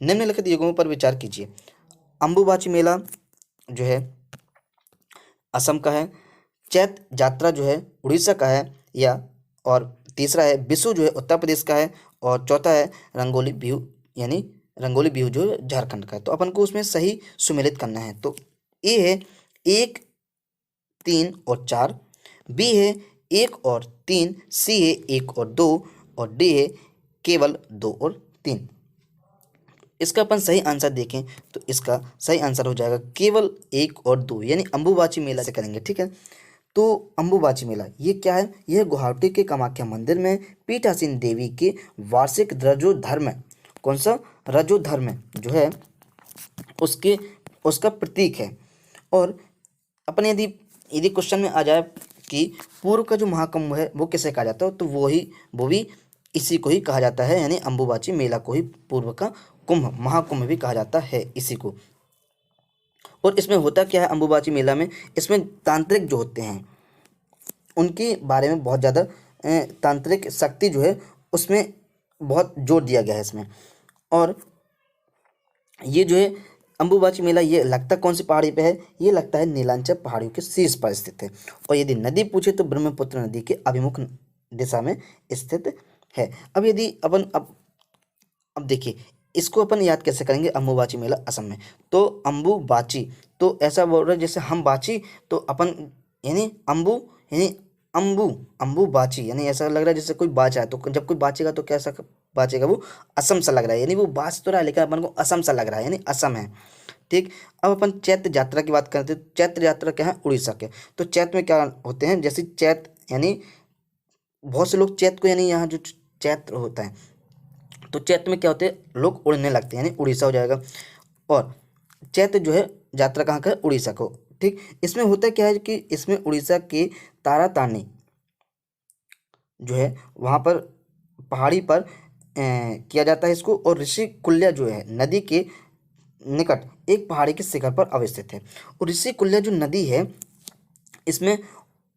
निम्नलिखित युगों पर विचार कीजिए। अंबुबाची मेला जो है असम का है, चैत यात्रा जो है उड़ीसा का है, या और तीसरा है बिशु जो है उत्तर प्रदेश का है, और चौथा है रंगोली बिहू यानी रंगोली बिहू जो है झारखंड का है। तो अपन को उसमें सही सुमेलित करना है। तो ए है 1, 3 और 4, बी है 1 और 3, सी है 1 और 2, और डी है केवल 2 और 3। इसका अपन सही आंसर देखें तो इसका सही आंसर हो जाएगा केवल 1 और 2, यानी अंबुबाची मेला से करेंगे। ठीक है, तो अंबुबाची मेला ये क्या है, यह गुवाहाटी के कामाख्या मंदिर में पीठासीन देवी के वार्षिक रजोधर्म, कौन सा रजोधर्म जो है उसके उसका प्रतीक है। और अपने यदि यदि क्वेश्चन में आ जाए कि पूर्व का जो महाकुंभ है वो किसे कहा जाता है, तो वो भी इसी को ही कहा जाता है, यानी अंबुबाची मेला को ही पूर्व का कुंभ महाकुंभ भी कहा जाता है इसी को। और इसमें होता क्या है अंबुबाची मेला में, इसमें तांत्रिक जो होते हैं उनके बारे में बहुत ज़्यादा तांत्रिक शक्ति जो है उसमें बहुत जोर दिया गया है इसमें। और ये जो है अंबुबाची मेला ये लगता कौन सी पहाड़ी पे है, ये लगता है नीलांचल पहाड़ियों के शीर्ष पर स्थित है। और यदि नदी पूछे तो ब्रह्मपुत्र नदी के अभिमुख दिशा में स्थित है। अब यदि अपन अब देखिए इसको अपन याद कैसे करेंगे, अंबुबाची मेला असम में, तो अंबुबाची तो ऐसा बोल रहा है जैसे हम बाची, तो अपन यानी यानी अंबुबाची यानी ऐसा लग रहा है जैसे कोई बाचा है, तो जब कोई बाचेगा तो कैसा बाचेगा, वो असम सा लग रहा है, यानी वो बाच तो रहा है लेकिन अपन को असम सा लग रहा है, यानी असम है। ठीक, अब अपन चैत्र यात्रा की बात करते हैं। चैत्र यात्रा क्या है, उड़ीसा के। तो चैत्र में क्या होते हैं, जैसे चैत्र यानी बहुत से लोग चैत्र को यानी यहाँ जो चैत्र होता है तो चैत्र में क्या होते हैं, लोग उड़ने लगते हैं, यानी उड़ीसा हो जाएगा। और चैत्र जो है यात्रा कहाँ का है, उड़ीसा को। ठीक, इसमें होता क्या है कि इसमें उड़ीसा के तारातारनी जो है वहाँ पर पहाड़ी पर किया जाता है इसको। और ऋषिकुल्या जो है नदी के निकट एक पहाड़ी के शिखर पर अवस्थित है। और ऋषिकुल्या जो नदी है इसमें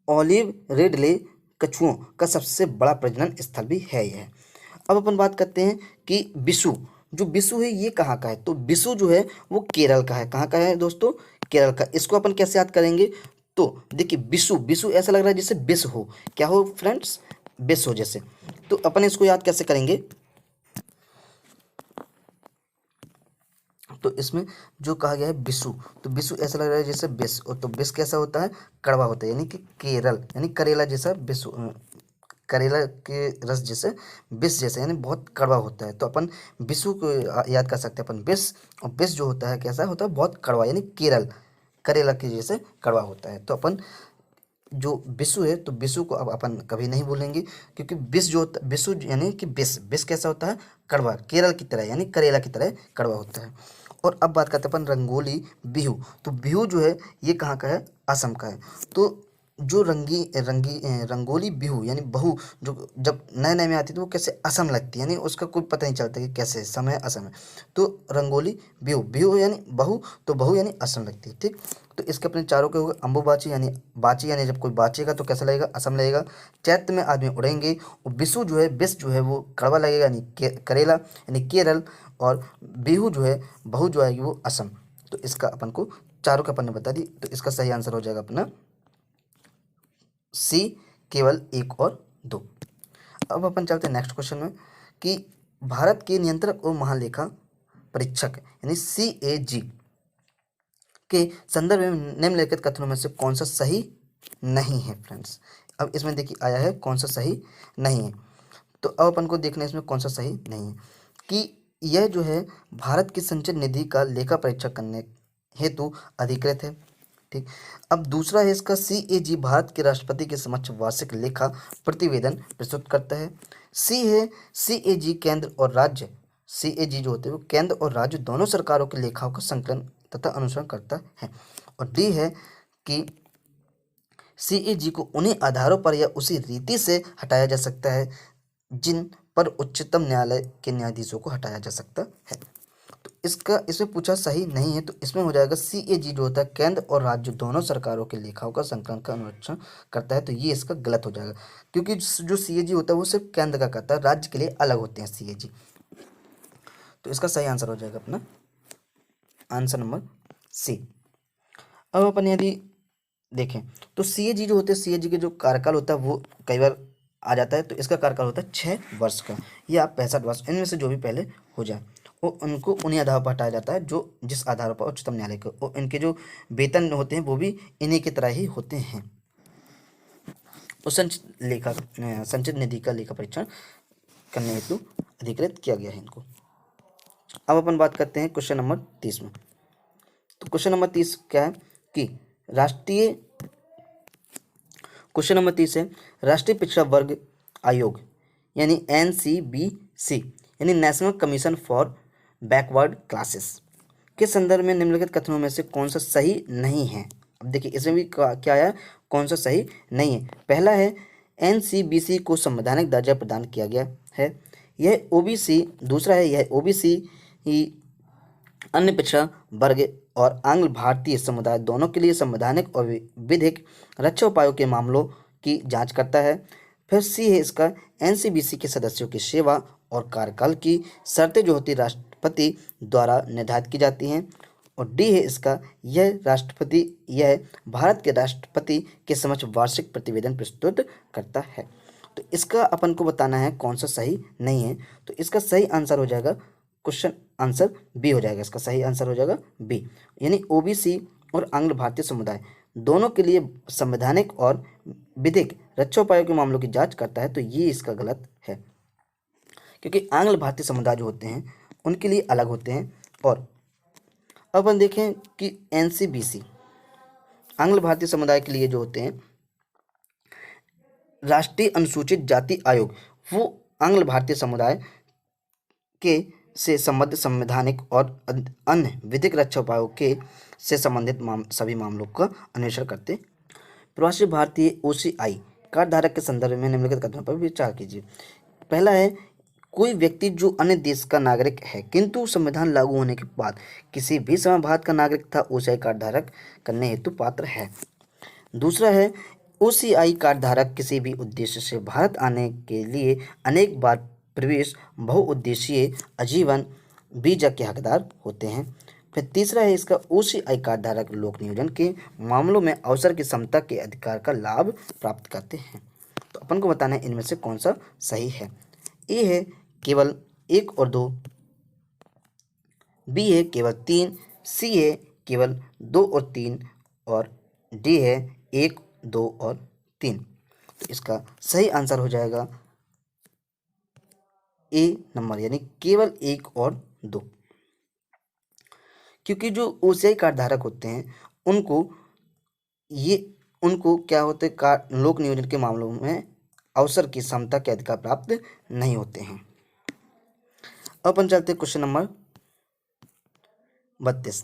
ऑलिव रेडले कछुओं का सबसे बड़ा प्रजनन स्थल भी है यह। अब अपन बात करते हैं कि बिशु, जो बिशु है ये कहाँ का है, तो बिशु जो है वो केरल का है। कहाँ का है दोस्तों, केरल का। इसको अपन कैसे याद करेंगे, तो देखिए बिशु बिशु ऐसा लग रहा है जैसे बिस हो, क्या हो फ्रेंड्स, बिस हो जैसे। तो अपन इसको याद कैसे करेंगे, तो इसमें जो कहा गया है बिशु, तो बिशु ऐसा लग रहा है जैसे बिस, और तो बिस कैसा होता है, कड़वा होता है, यानी कि केरल यानी करेला जैसा बिशु, करेला के रस जैसे बिस जैसे, यानी बहुत कड़वा होता है। तो अपन बिशु को याद कर सकते हैं अपन बिस, और बिस जो होता है कैसा होता है, बहुत कड़वा, यानी केरल करेला के जैसे कड़वा होता है। तो अपन जो बिशु है तो बिशु को अब अपन कभी नहीं भूलेंगे, क्योंकि बिस जो होता बिशु यानी कि बिस बिस कैसा होता है, कड़वा, केरल की तरह यानी करेला की तरह कड़वा होता है। और अब बात करते हैं अपन रंगोली बिहू। तो बिहू जो है ये कहाँ का है, असम का है। तो जो रंगोली बिहू यानी बहू जो जब नए नए में आती है तो वो कैसे असम लगती है, यानी उसका कोई पता नहीं चलता कि कैसे समय असम है। तो रंगोली बिहू, बिहू यानी बहू, तो बहू यानी असम लगती है। ठीक, तो इसके अपने चारों के हो गए अंबुबाची यानी बाची, यानी जब कोई बाचेगा तो कैसा लगेगा, असम लगेगा। चैत्र में आदमी उड़ेंगे। और बिशु जो है बिस जो है वो कड़वा लगेगा, यानी करेला यानी केरल। और बिहू जो है बहू जो आएगी वो असम। तो इसका अपन को चारों का अपन ने बता दी, तो इसका सही आंसर हो जाएगा अपना सी, केवल 1 और 2। अब अपन चलते हैं नेक्स्ट क्वेश्चन में कि भारत के नियंत्रक और महालेखा परीक्षक यानी CAG के संदर्भ में निम्नलिखित कथनों में से कौन सा सही नहीं है फ्रेंड्स। अब इसमें देखिए आया है कौन सा सही नहीं है, तो अब अपन को देखना है इसमें कौन सा सही नहीं है कि यह जो है भारत की संचय निधि का लेखा परीक्षक करने हेतु अधिकृत है। ठीक, अब दूसरा है इसका CAG भारत के राष्ट्रपति के समक्ष वार्षिक लेखा प्रतिवेदन प्रस्तुत करता है। सी है CAG केंद्र और राज्य, CAG जो होते हैं वो केंद्र और राज्य दोनों सरकारों के लेखाओं का संकलन तथा अनुसरण करता है। और डी है कि CAG को उन्हीं आधारों पर या उसी रीति से हटाया जा सकता है जिन पर उच्चतम न्यायालय के न्यायाधीशों को हटाया जा सकता है। तो इसका इसमें पूछा सही नहीं है, तो इसमें हो जाएगा CAG जो होता है केंद्र और राज्य दोनों सरकारों के लेखाओं का संकलन का अनुरक्षण करता है। तो ये इसका गलत हो जाएगा, क्योंकि जो CAG होता है वो सिर्फ केंद्र का करता है, राज्य के लिए अलग होते हैं CAG। तो इसका सही आंसर हो जाएगा अपना आंसर नंबर सी। अब अपन यदि देखें तो CAG जो होते हैं, CAG के जो कार्यकाल होता है वो कई बार आ जाता है। तो इसका कार्यकाल होता है 6 वर्ष का या 65 वर्ष, इनमें से जो भी पहले हो जाए वो उनको उन्हीं आधार पर हटाया जाता है जो जिस आधार पर उच्चतम न्यायालय को, और इनके जो वेतन होते हैं वो भी इन्हीं की तरह ही होते हैं। उस संचित निधि का लेखा परीक्षण करने हेतु अधिकृत किया गया है इनको। अब अपन बात करते हैं क्वेश्चन नंबर 30 में। तो क्वेश्चन नंबर 30 क्या है कि क्वेश्चन नंबर 30 है राष्ट्रीय पिछड़ा वर्ग आयोग यानी NCBC यानी national commission for backward classes के संदर्भ में निम्नलिखित कथनों में से कौन सा सही नहीं है। अब देखिए इसमें भी क्या आया, कौन सा सही नहीं है। पहला है एनसीबीसी को संवैधानिक दर्जा प्रदान किया गया है, यह ओबीसी। दूसरा है यह ओबीसी ही अन्य पिछड़ा वर्ग और आंग्ल भारतीय समुदाय दोनों के लिए संवैधानिक और विधिक रक्षा उपायों के मामलों की जांच करता है। फिर सी है इसका एनसीबीसी के सदस्यों की सेवा और कार्यकाल की शर्तें जो होती राष्ट्रपति द्वारा निर्धारित की जाती हैं। और डी है इसका यह भारत के राष्ट्रपति के समक्ष वार्षिक प्रतिवेदन प्रस्तुत करता है। तो इसका अपन को बताना है कौन सा सही नहीं है। तो इसका सही आंसर हो जाएगा, क्वेश्चन आंसर बी हो जाएगा। इसका सही आंसर हो जाएगा बी, यानी ओबीसी और आंग्ल भारतीय समुदाय दोनों के लिए संवैधानिक और विधिक रक्षा उपायों के मामलों की जांच करता है। तो ये इसका गलत है, क्योंकि आंग्ल भारतीय समुदाय जो होते हैं उनके लिए अलग होते हैं। और अब अपन देखें कि एनसीबीसी आंग्ल भारतीय समुदाय के लिए जो होते हैं, राष्ट्रीय अनुसूचित जाति आयोग, वो आंग्ल भारतीय समुदाय के से संबद्ध संवैधानिक और अन्य विधिक रक्षा उपायों के से संबंधित सभी मामलों का अन्वेषण करते। प्रवासी भारतीय ओसीआई कार्ड धारक के संदर्भ में निम्नलिखित कथनों पर विचार कीजिए। पहला है कोई व्यक्ति जो अन्य देश का नागरिक है किंतु संविधान लागू होने के बाद किसी भी समय भारत का नागरिक था, ओसीआई कार्ड धारक करने हेतु पात्र है। दूसरा है ओसीआई कार्ड धारक किसी भी उद्देश्य से भारत आने के लिए अनेक बार प्रवेश बहुउद्देशीय आजीवन वीजा के हकदार होते हैं। फिर तीसरा है इसका ओसीआई कार्ड धारक लोक नियोजन के मामलों में अवसर की समता के अधिकार का लाभ प्राप्त करते हैं। तो अपन को बताना है इनमें से कौन सा सही है। ए है केवल 1 और 2, बी है केवल 3, सी है केवल 2 और 3 और डी है 1, 2 और 3। तो इसका सही आंसर हो जाएगा ए नंबर, यानी केवल 1 और 2, क्योंकि जो ओसीआई कार्ड धारक होते हैं उनको क्या होते हैं, लोक नियोजन के मामलों में अवसर की समता के अधिकार प्राप्त नहीं होते हैं। अब अपन चलते हैं क्वेश्चन नंबर 32।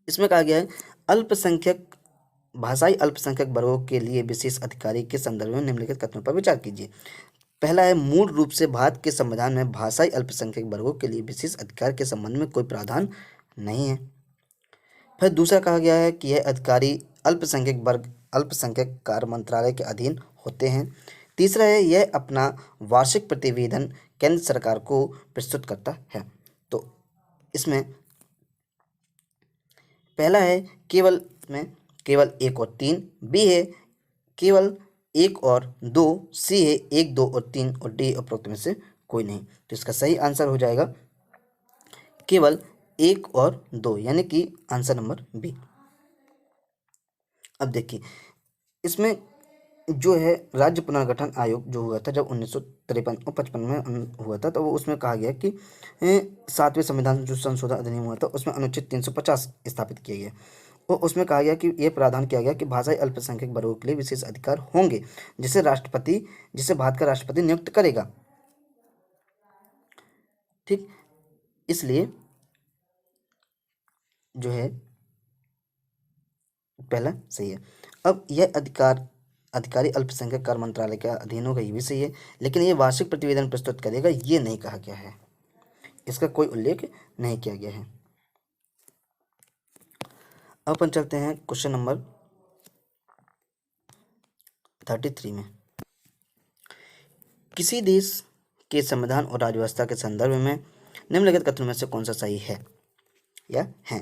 इसमें कहा गया है भाषाई अल्पसंख्यक वर्गों के लिए विशेष अधिकारी के संदर्भ में निम्नलिखित कथनों पर विचार कीजिए। पहला है मूल रूप से भारत के संविधान में भाषाई अल्पसंख्यक वर्गों के लिए विशेष अधिकार के संबंध में कोई प्रावधान नहीं है। फिर दूसरा कहा गया है कि यह अधिकारी अल्पसंख्यक कार्य मंत्रालय के अधीन होते हैं। तीसरा है यह अपना वार्षिक प्रतिवेदन केंद्र सरकार को प्रस्तुत करता है। तो इसमें पहला है केवल 1 और 3, बी है केवल 1 और 2, सी है 1, 2 और 3 और डी उपरोक्त में से कोई नहीं। तो इसका सही आंसर हो जाएगा केवल 1 और 2, यानी कि आंसर नंबर बी। अब देखिए इसमें जो है राज्य पुनर्गठन आयोग जो हुआ था जब 1953 और 55 में हुआ था, तो वो उसमें कहा गया कि 7वें संविधान जो संशोधन अधिनियम हुआ था उसमें अनुच्छेद 350 स्थापित किया गया और उसमें कहा गया कि यह प्रावधान किया गया कि भाषाई अल्पसंख्यक वर्गों के लिए विशेष अधिकार होंगे जिसे भारत का राष्ट्रपति नियुक्त करेगा। ठीक, इसलिए जो है पहला सही है। अब यह अधिकारी अल्पसंख्यक कार्य मंत्रालय के अधीन होगा, ये भी सही है, लेकिन ये वार्षिक प्रतिवेदन प्रस्तुत करेगा ये नहीं कहा गया है, इसका कोई उल्लेख नहीं किया गया है। अब अपन चलते हैं क्वेश्चन नंबर 33 में। किसी देश के संविधान और राज्य व्यवस्था के संदर्भ में निम्नलिखित कथनों में से कौन सा सही है या है।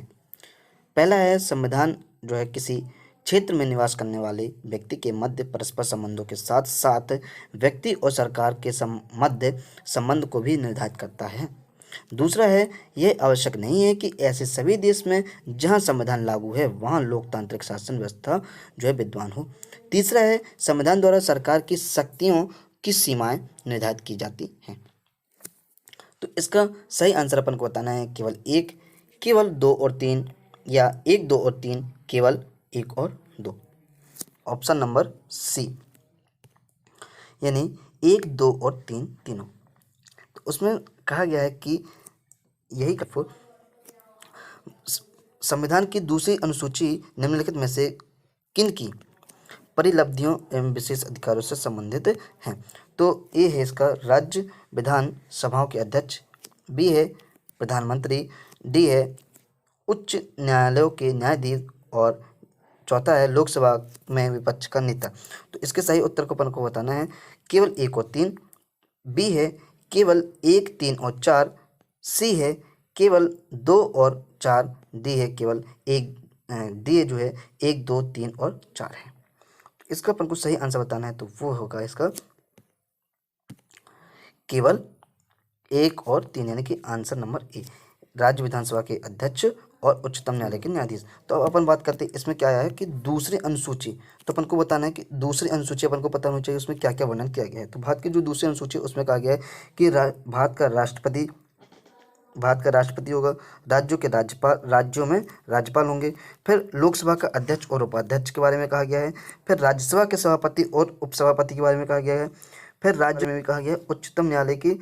पहला है संविधान जो है किसी क्षेत्र में निवास करने वाले व्यक्ति के मध्य परस्पर संबंधों के साथ साथ व्यक्ति और सरकार के मध्य संबंध को भी निर्धारित करता है। दूसरा है यह आवश्यक नहीं है कि ऐसे सभी देश में जहां संविधान लागू है वहां लोकतांत्रिक शासन व्यवस्था जो है विद्यमान हो। तीसरा है संविधान द्वारा सरकार की शक्तियों की सीमाएं निर्धारित की जाती हैं। तो इसका सही आंसर अपन को बताना है केवल 1, केवल 2 और 3 या 1, 2 और 3, केवल 1 और 2। ऑप्शन नंबर सी, यानी 1, 2 और 3 तीनों। तो उसमें कहा गया है कि यही संविधान की दूसरी अनुसूची निम्नलिखित में से किन की परिलब्धियों एवं विशेष अधिकारों से संबंधित हैं? तो ए है इसका राज्य विधान सभाओं के अध्यक्ष, बी है प्रधानमंत्री, डी है उच्च न्यायालयों के न्यायाधीश और चौथा है लोकसभा में विपक्ष का नेता। तो इसके सही उत्तर को अपन को बताना है केवल 1 और 3, बी है केवल 1, 3 और 4, सी है केवल 2 और 4, डी है केवल डी जो है 1, 2, 3 और 4 है। इसका अपन को सही आंसर बताना है तो वो होगा इसका केवल 1 और 3, यानी कि आंसर नंबर ए, राज्य विधानसभा के अध्यक्ष और उच्चतम न्यायालय के न्यायाधीश। तो अब अपन बात करते हैं इसमें क्या आया है कि दूसरी अनुसूची। तो अपन को बताना है कि दूसरी अनुसूची अपन को पता होनी चाहिए उसमें क्या क्या वर्णन किया गया है। तो भारत की जो दूसरी अनुसूची उसमें कहा गया है कि भारत का राष्ट्रपति होगा, राज्यों में राज्यपाल होंगे, फिर लोकसभा का अध्यक्ष और उपाध्यक्ष के बारे में कहा गया है, फिर राज्यसभा के सभापति और उपसभापति के बारे में कहा गया है, फिर राज्य में भी कहा गया है उच्चतम न्यायालय के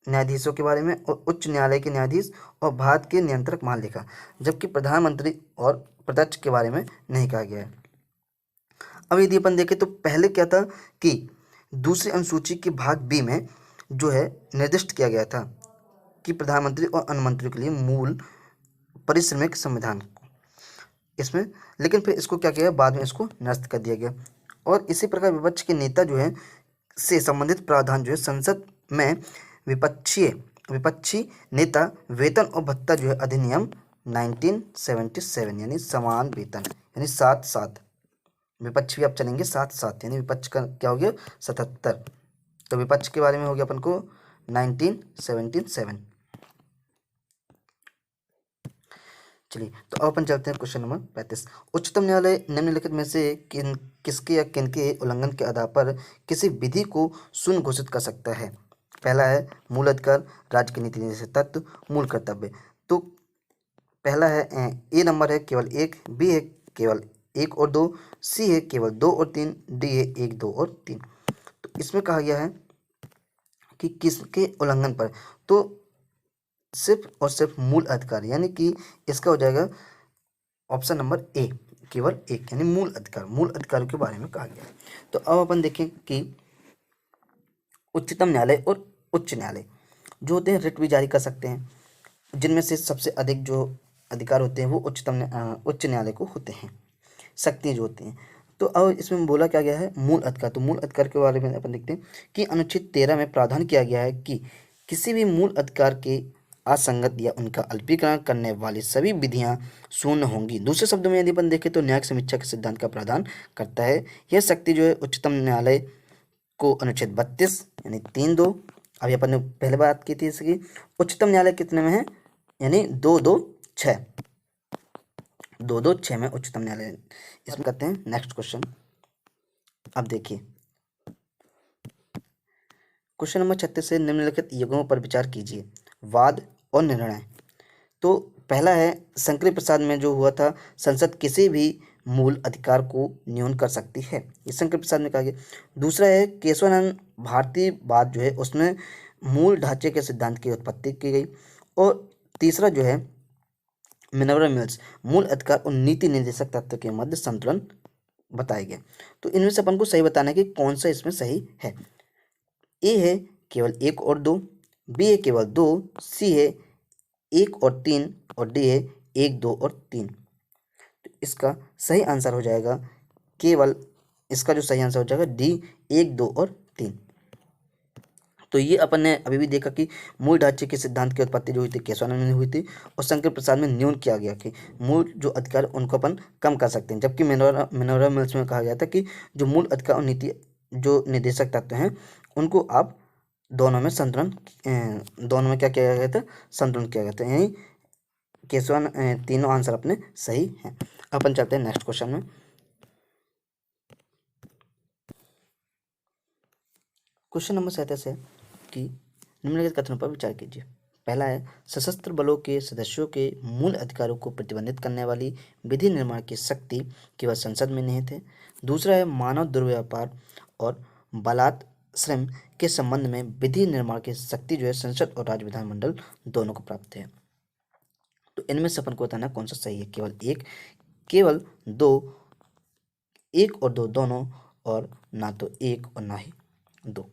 न्यायाधीशों के बारे में और उच्च न्यायालय के न्यायाधीश और भारत के नियंत्रक महालेखा, जबकि प्रधानमंत्री और प्रत्यक्ष के बारे में नहीं कहा गया है। अब यदि अपन देखें तो पहले क्या था कि दूसरी अनुसूची के भाग बी में जो है निर्दिष्ट किया गया था कि प्रधानमंत्री और अनुमंत्रियों के लिए मूल परिश्रमिक संविधान इसमें, लेकिन फिर इसको क्या किया बाद में इसको निरस्त कर दिया गया। और इसी प्रकार विपक्ष के नेता जो है से संबंधित प्रावधान जो है संसद में विपक्षी नेता वेतन और भत्ता जो है अधिनियम 1977 यानी समान वेतन यानी 7-7, विपक्ष भी अब चलेंगे 7-7 यानी विपक्ष का क्या हो गया 77। तो विपक्ष के बारे में हो गया अपन को 1977। चलिए तो अब अपन चलते हैं क्वेश्चन नंबर 35। उच्चतम न्यायालय निम्नलिखित में से किसके या किनके उल्लंघन के आधार पर किसी विधि को शून्य घोषित कर सकता है? पहला है मूल अधिकार, राज्य के नीति निर्देशक तत्व, मूल कर्तव्य। तो पहला है ए नंबर है केवल 1, बी है केवल 1 और 2, सी है केवल 2 और 3, डी है 1, 2 और 3। तो इसमें कहा गया है कि किसके उल्लंघन पर, तो सिर्फ और सिर्फ मूल अधिकार, यानी कि इसका हो जाएगा ऑप्शन नंबर ए केवल 1 यानी मूल अधिकारों के बारे में कहा गया है। तो अब अपन देखें कि उच्चतम न्यायालय और उच्च न्यायालय जो होते हैं रिट भी जारी कर सकते हैं, जिनमें से सबसे अधिक जो अधिकार होते हैं वो उच्च न्यायालय को होते हैं, शक्ति जो होती हैं। तो अब इसमें बोला क्या गया है मूल अधिकार। तो मूल अधिकार के बारे में अपन देखते हैं कि अनुच्छेद 13 में प्रावधान किया गया है कि किसी भी मूल अधिकार के असंगत या उनका अल्पीकरण करने वाली सभी विधियां शून्य होंगी। दूसरे शब्दों में यदि अपन देखें तो न्यायिक समीक्षा के सिद्धांत का प्रावधान करता है। यह शक्ति जो है उच्चतम न्यायालय को अनुच्छेद 32 यानी 3(2), अभी अपन ने पहले बात की थी इसकी, उच्चतम न्यायालय कितने में है यानी 226 में उच्चतम न्यायालय। इसमें करते हैं नेक्स्ट क्वेश्चन। अब देखिए क्वेश्चन नंबर 36 से निम्नलिखित युग्मों पर विचार कीजिए, वाद और निर्णय। तो पहला है शंकरी प्रसाद में जो हुआ था, संसद किसी भी मूल अधिकार को न्यून कर सकती है, ये शंकर प्रसाद ने कहा गया। दूसरा है केशवानंद भारतीय वाद जो है उसमें मूल ढांचे के सिद्धांत की उत्पत्ति की गई। और तीसरा जो है मिनर्वा मिल्स मूल अधिकार और नीति निर्देशक तत्व के मध्य संतुलन बताया गया। तो इनमें से अपन को सही बताना है कि कौन सा इसमें सही है। ए है केवल 1 और 2, बी है केवल 2, सी है 1 और 3 और डी है 1, 2 और 3। तो इसका सही आंसर हो जाएगा केवल, इसका जो सही आंसर हो जाएगा डी 1, 2 और 3। तो ये अपन ने अभी भी देखा कि मूल ढांचे के सिद्धांत की उत्पत्ति जो हुई थी केशवानंद में हुई थी और शंकर प्रसाद में न्यून किया गया कि मूल जो अधिकार उनको अपन कम कर सकते हैं, जबकि मिनर्वा मिल्स में कहा गया था कि जो मूल अधिकार और नीति जो निर्देशक तत्व हैं उनको आप दोनों में क्या किया गया था, संतुलन किया गया था, यानी तीनों आंसर अपने सही हैं। अपन चलते हैं नेक्स्ट क्वेश्चन में। क्वेश्चन नंबर 37 है कि निम्नलिखित कथनों पर विचार कीजिए। पहला है सशस्त्र बलों के सदस्यों के मूल अधिकारों को प्रतिबंधित करने वाली विधि निर्माण की शक्ति केवल संसद में निहित है। दूसरा है मानव दुर्व्यापार और बलात्श्रम के संबंध में विधि निर्माण की शक्ति जो है संसद और राज्य विधानमंडल दोनों को प्राप्त है। तो इनमें से अपन को बताना कौन सा सही है, केवल एक, केवल दो, एक और दो दोनों, और ना तो एक और ना ही दो।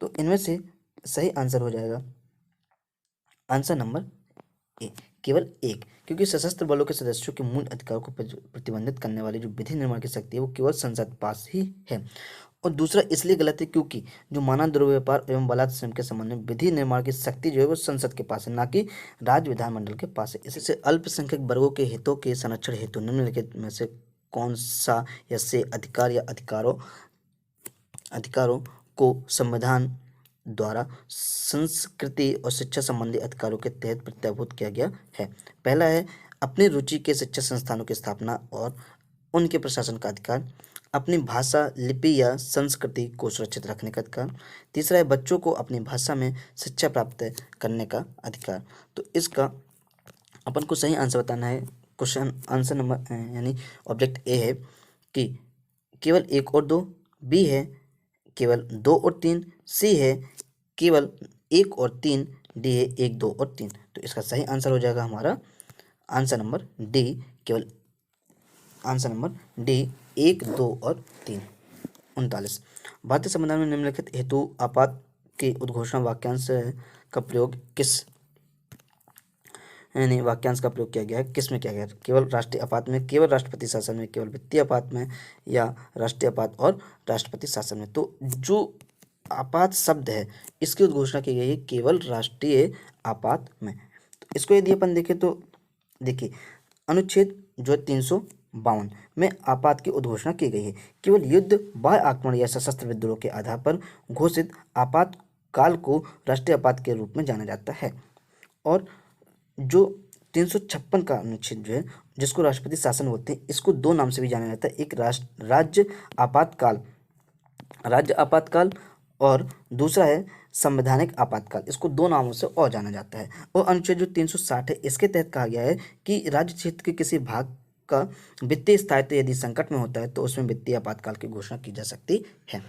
तो इनमें से सही आंसर हो जाएगा आंसर नंबर ए, केवल एक, क्योंकि सशस्त्र बलों के सदस्यों के मूल अधिकारों को प्रतिबंधित करने वाली जो विधि निर्माण की शक्ति है वो केवल संसद पास ही है। और दूसरा इसलिए गलत है क्योंकि जो मानव दुर्व्यवहार एवं बलात् श्रम के संबंध में विधि निर्माण की शक्ति जो है वो संसद के पास है, ना कि राज्य विधानमंडल के पास है। इससे अल्पसंख्यक वर्गों के हितों के संरक्षण हेतु निम्नलिखित में से कौन सा या से अधिकार या अधिकारों को संविधान द्वारा संस्कृति और शिक्षा संबंधी अधिकारों के तहत प्रत्याभूत किया गया है। पहला है अपनी रुचि के शिक्षा संस्थानों की स्थापना और उनके प्रशासन का अधिकार, अपनी भाषा, लिपि या संस्कृति को सुरक्षित रखने का अधिकार। तीसरा है बच्चों को अपनी भाषा में शिक्षा प्राप्त करने का अधिकार। तो इसका अपन को सही आंसर बताना है। क्वेश्चन आंसर नंबर यानी ऑब्जेक्ट ए है कि केवल एक और दो, बी है केवल दो और तीन, सी है केवल एक और तीन, डी है एक, दो और तीन। तो इसका सही आंसर हो जाएगा हमारा आंसर नंबर डी, केवल आंसर नंबर डी, एक, दो और तीन। 39, भारतीय संविधान में निम्नलिखित हेतु आपात की उद्घोषणा वाक्यांश का प्रयोग किस यानी वाक्यांश का प्रयोग किया गया है, किस में किया गया है? केवल राष्ट्रीय आपात में, केवल राष्ट्रपति शासन में, केवल वित्तीय आपात में, या राष्ट्रीय आपात और राष्ट्रपति शासन में। तो जो आपात शब्द है इसकी उद्घोषणा की गई है केवल राष्ट्रीय आपात में। तो इसको यदि अपन देखें तो देखिए अनुच्छेद जो है 352 में आपात की उद्घोषणा की गई है। केवल युद्ध, बाह्य आक्रमण या सशस्त्र विद्रोह के आधार पर घोषित आपात काल को राष्ट्रीय आपात के रूप में जाना जाता है। और जो 356 का अनुच्छेद जो है जिसको राष्ट्रपति शासन बोलते हैं, इसको दो नाम से भी जाना जाता है, एक राज्य आपातकाल और दूसरा है संवैधानिक आपातकाल। इसको दो नामों से और जाना जाता है। और अनुच्छेद जो 360 है इसके तहत कहा गया है कि राज्य क्षेत्र के किसी भाग का वित्तीय स्थायित्व यदि संकट में होता है तो उसमें वित्तीय आपातकाल की घोषणा की जा सकती है।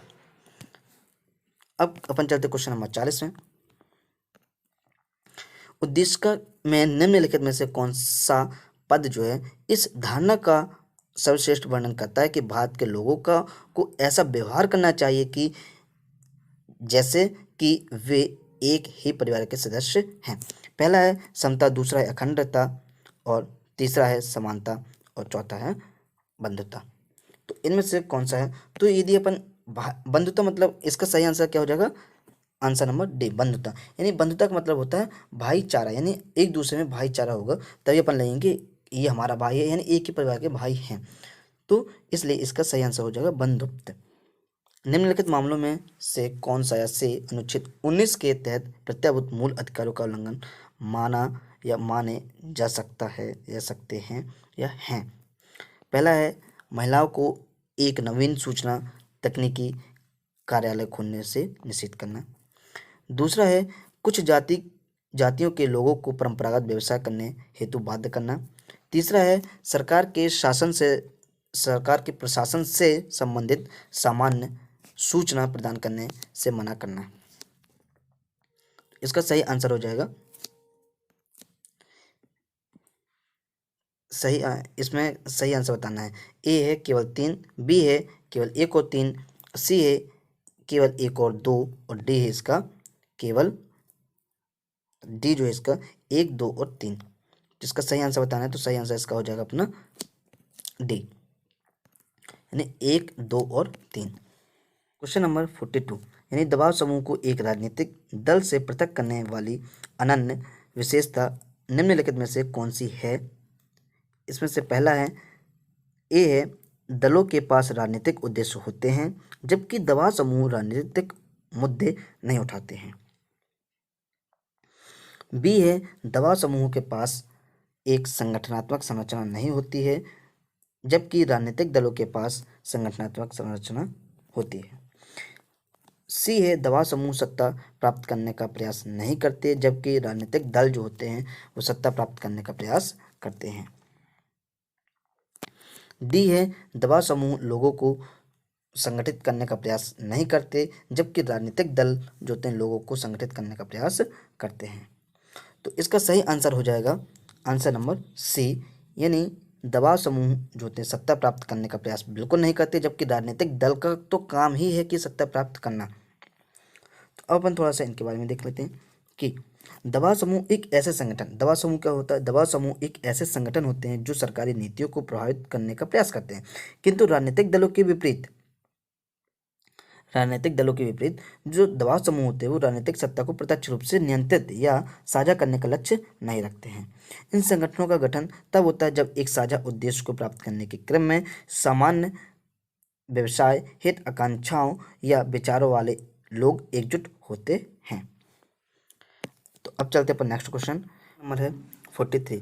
अब अपन चलते क्वेश्चन नंबर 40 में। उद्देश्य में निम्नलिखित में से कौन सा पद जो है इस धारणा का सर्वश्रेष्ठ वर्णन करता है कि भारत के लोगों को ऐसा व्यवहार करना चाहिए कि जैसे कि वे एक ही परिवार के सदस्य हैं। पहला है समता, दूसरा है अखंडता, और तीसरा है समानता, और चौथा है बंधुता। तो इनमें से कौन सा है? तो यदि अपन बंधुता मतलब इसका सही आंसर क्या हो जाएगा? आंसर नंबर डी, बंधुता। यानी बंधुता का मतलब होता है भाईचारा, यानी एक दूसरे में भाईचारा होगा तभी अपन लेंगे ये हमारा भाई है, यानी एक ही परिवार के भाई हैं। तो इसलिए इसका सही आंसर हो जाएगा बंधुत्व। निम्नलिखित मामलों में से कौन सा या से अनुच्छेद 19 के तहत प्रत्याभूत मूल अधिकारों का उल्लंघन माना या माने जा सकता है या सकते हैं या हैं? पहला है महिलाओं को एक नवीन सूचना तकनीकी कार्यालय खोलने से निषेध करना। दूसरा है कुछ जातियों के लोगों को परंपरागत व्यवसाय करने हेतु बाध्य करना। तीसरा है सरकार के प्रशासन से संबंधित सामान्य सूचना प्रदान करने से मना करना। इसका सही आंसर हो जाएगा इसमें सही आंसर बताना है। ए है केवल 3, बी है केवल 1 और 3, सी है केवल 1 और 2, और डी है इसका केवल डी जो है इसका 1, 2 और 3। जिसका सही आंसर बताना है तो सही आंसर इसका हो जाएगा अपना डी, यानी 1, 2 और 3। क्वेश्चन नंबर 42, यानी दबाव समूह को एक राजनीतिक दल से पृथक करने वाली अनन्य विशेषता निम्नलिखित में से कौन सी है? इसमें से पहला है ए है दलों के पास राजनीतिक उद्देश्य होते हैं जबकि दबाव समूह राजनीतिक मुद्दे नहीं उठाते हैं। बी है दबाव समूह के पास एक संगठनात्मक संरचना नहीं होती है जबकि राजनीतिक दलों के पास संगठनात्मक संरचना होती है। सी है दबाव समूह सत्ता प्राप्त करने का प्रयास नहीं करते जबकि राजनीतिक दल जो होते हैं वो सत्ता प्राप्त करने का प्रयास करते हैं। डी है दबाव समूह लोगों को संगठित करने का प्रयास नहीं करते जबकि राजनीतिक दल जो होते हैं लोगों को संगठित करने का प्रयास करते हैं। तो इसका सही आंसर हो जाएगा आंसर नंबर सी, यानी दबाव समूह जो होते हैं सत्ता प्राप्त करने का प्रयास बिल्कुल नहीं करते, जबकि राजनीतिक दल का तो काम ही है कि सत्ता प्राप्त करना। तो अब अपन थोड़ा सा इनके बारे में देख लेते हैं कि दबाव समूह एक ऐसे संगठन, दबाव समूह क्या होता है? दबाव समूह एक ऐसे संगठन होते हैं जो सरकारी नीतियों को प्रभावित करने का प्रयास करते हैं, किंतु राजनीतिक दलों के विपरीत जो दबाव समूह होते हैं वो राजनीतिक सत्ता को प्रत्यक्ष रूप से नियंत्रित या साझा करने का लक्ष्य नहीं रखते हैं। इन संगठनों का गठन तब होता है जब एक साझा उद्देश्य को प्राप्त करने के क्रम में सामान्य व्यवसाय हित आकांक्षाओं या विचारों वाले लोग एकजुट होते हैं। तो अब चलते हैं पर नेक्स्ट क्वेश्चन नंबर है 43।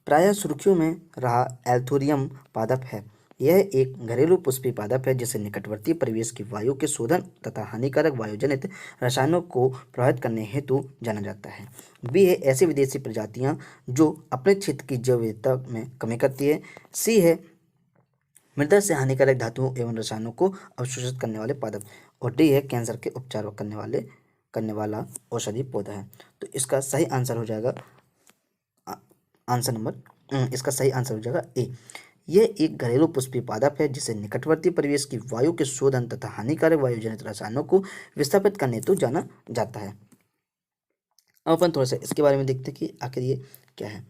प्रायः सुर्खियों में रहा एल्थोरियम पादप है। यह एक घरेलू पुष्पी पादप है जिसे निकटवर्ती परिवेश की वायु के शोधन तथा हानिकारक वायुजनित रसायनों को प्रभावित करने हेतु जाना जाता है। बी है ऐसी विदेशी प्रजातियां जो अपने क्षेत्र की जैव विविधता में कमी करती है। सी है मृदा से हानिकारक धातुओं एवं रसायनों को अवशोषित करने वाले पादप। और डी है कैंसर के उपचार करने वाला औषधि पौधा है। तो इसका सही आंसर हो जाएगा इसका सही आंसर हो जाएगा ए। यह एक घरेलू पुष्पी पादप है जिसे निकटवर्ती परिवेश की वायु के शोधन तथा हानिकारक वायुजनित रसायनों को विस्थापित करने हेतु जाना जाता है। अब अपन थोड़ा सा इसके बारे में देखते हैं कि आखिर ये क्या है।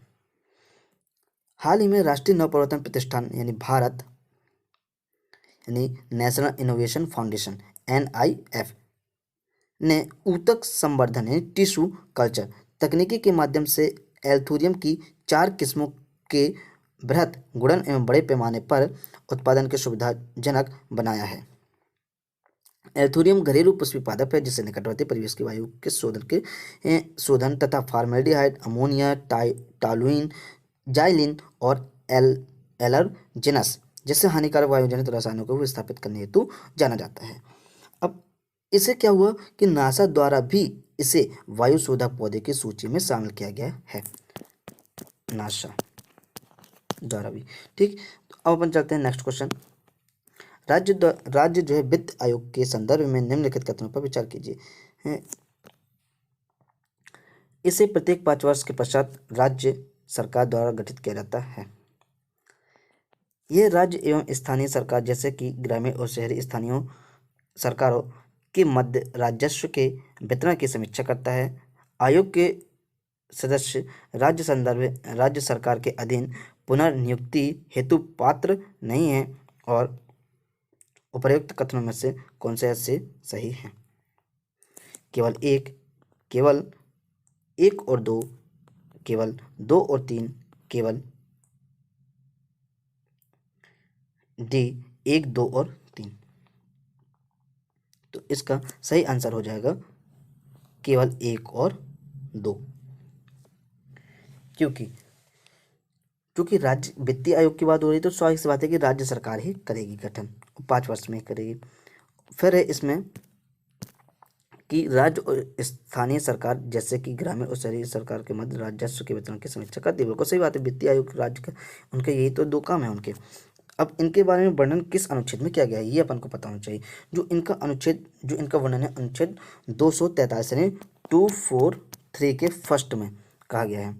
हाल ही में राष्ट्रीय नव प्रवर्तन प्रतिष्ठान यानी भारत यानी नेशनल इनोवेशन फाउंडेशन NIF ने ऊतक संवर्धन यानी टिश्यू कल्चर तकनीकी के माध्यम से एल्थोरियम की 4 किस्मों के बृहत गुणन एवं बड़े पैमाने पर उत्पादन के सुविधाजनक बनाया है। एल्थोरियम घरेलू पुष्पी पादप है जिसे निकटवर्ती परिवेश की वायु के शोधन तथा फॉर्मेल्डिहाइड, अमोनिया, टॉलुइन, जाइलिन और एलर्जेनस जैसे हानिकारक वायुजनित रसायनों को विस्थापित करने हेतु जाना जाता है। अब इसे क्या हुआ कि नासा द्वारा भी इसे वायु शोधक पौधे की सूची में शामिल किया गया है, नासा द्वारा भी। ठीक, तो अब अपन चलते हैं नेक्स्ट क्वेश्चन। राज्य जो है वित्त आयोग के संदर्भ में निम्नलिखित कथनों पर विचार कीजिए। इसे प्रत्येक 5 वर्ष के पश्चात राज्य सरकार द्वारा गठित किया जाता है। यह राज्य एवं स्थानीय सरकार जैसे कि ग्रामीण और शहरी स्थानीय सरकारों के मध्य राजस्व के वितरण की समीक्षा करता है। आयोग के सदस्य राज्य सरकार के अधीन पुनर्नियुक्ति हेतु पात्र नहीं है और उपर्युक्त कथनों में से कौन से ऐसे सही हैं? केवल एक और दो, केवल 2 और 3, केवल डी 1, 2 और 3। तो इसका सही आंसर हो जाएगा केवल 1 और 2, क्योंकि राज्य वित्तीय आयोग की बात हो रही तो स्वाभाविक सी बात है कि राज्य सरकार ही करेगी गठन, 5 वर्ष में ही करेगी। फिर है इसमें कि राज्य और स्थानीय सरकार जैसे कि ग्रामीण और शहरी सरकार के मध्य राजस्व के वितरण की समीक्षा करती है। बिल्कुल सही बात है, वित्तीय आयोग राज्य का उनके यही तो 2 काम है उनके। अब इनके बारे में वर्णन किस अनुच्छेद में किया गया है ये अपन को पता होना चाहिए। जो इनका वर्णन है अनुच्छेद 243 यानी 243 के फर्स्ट में कहा गया है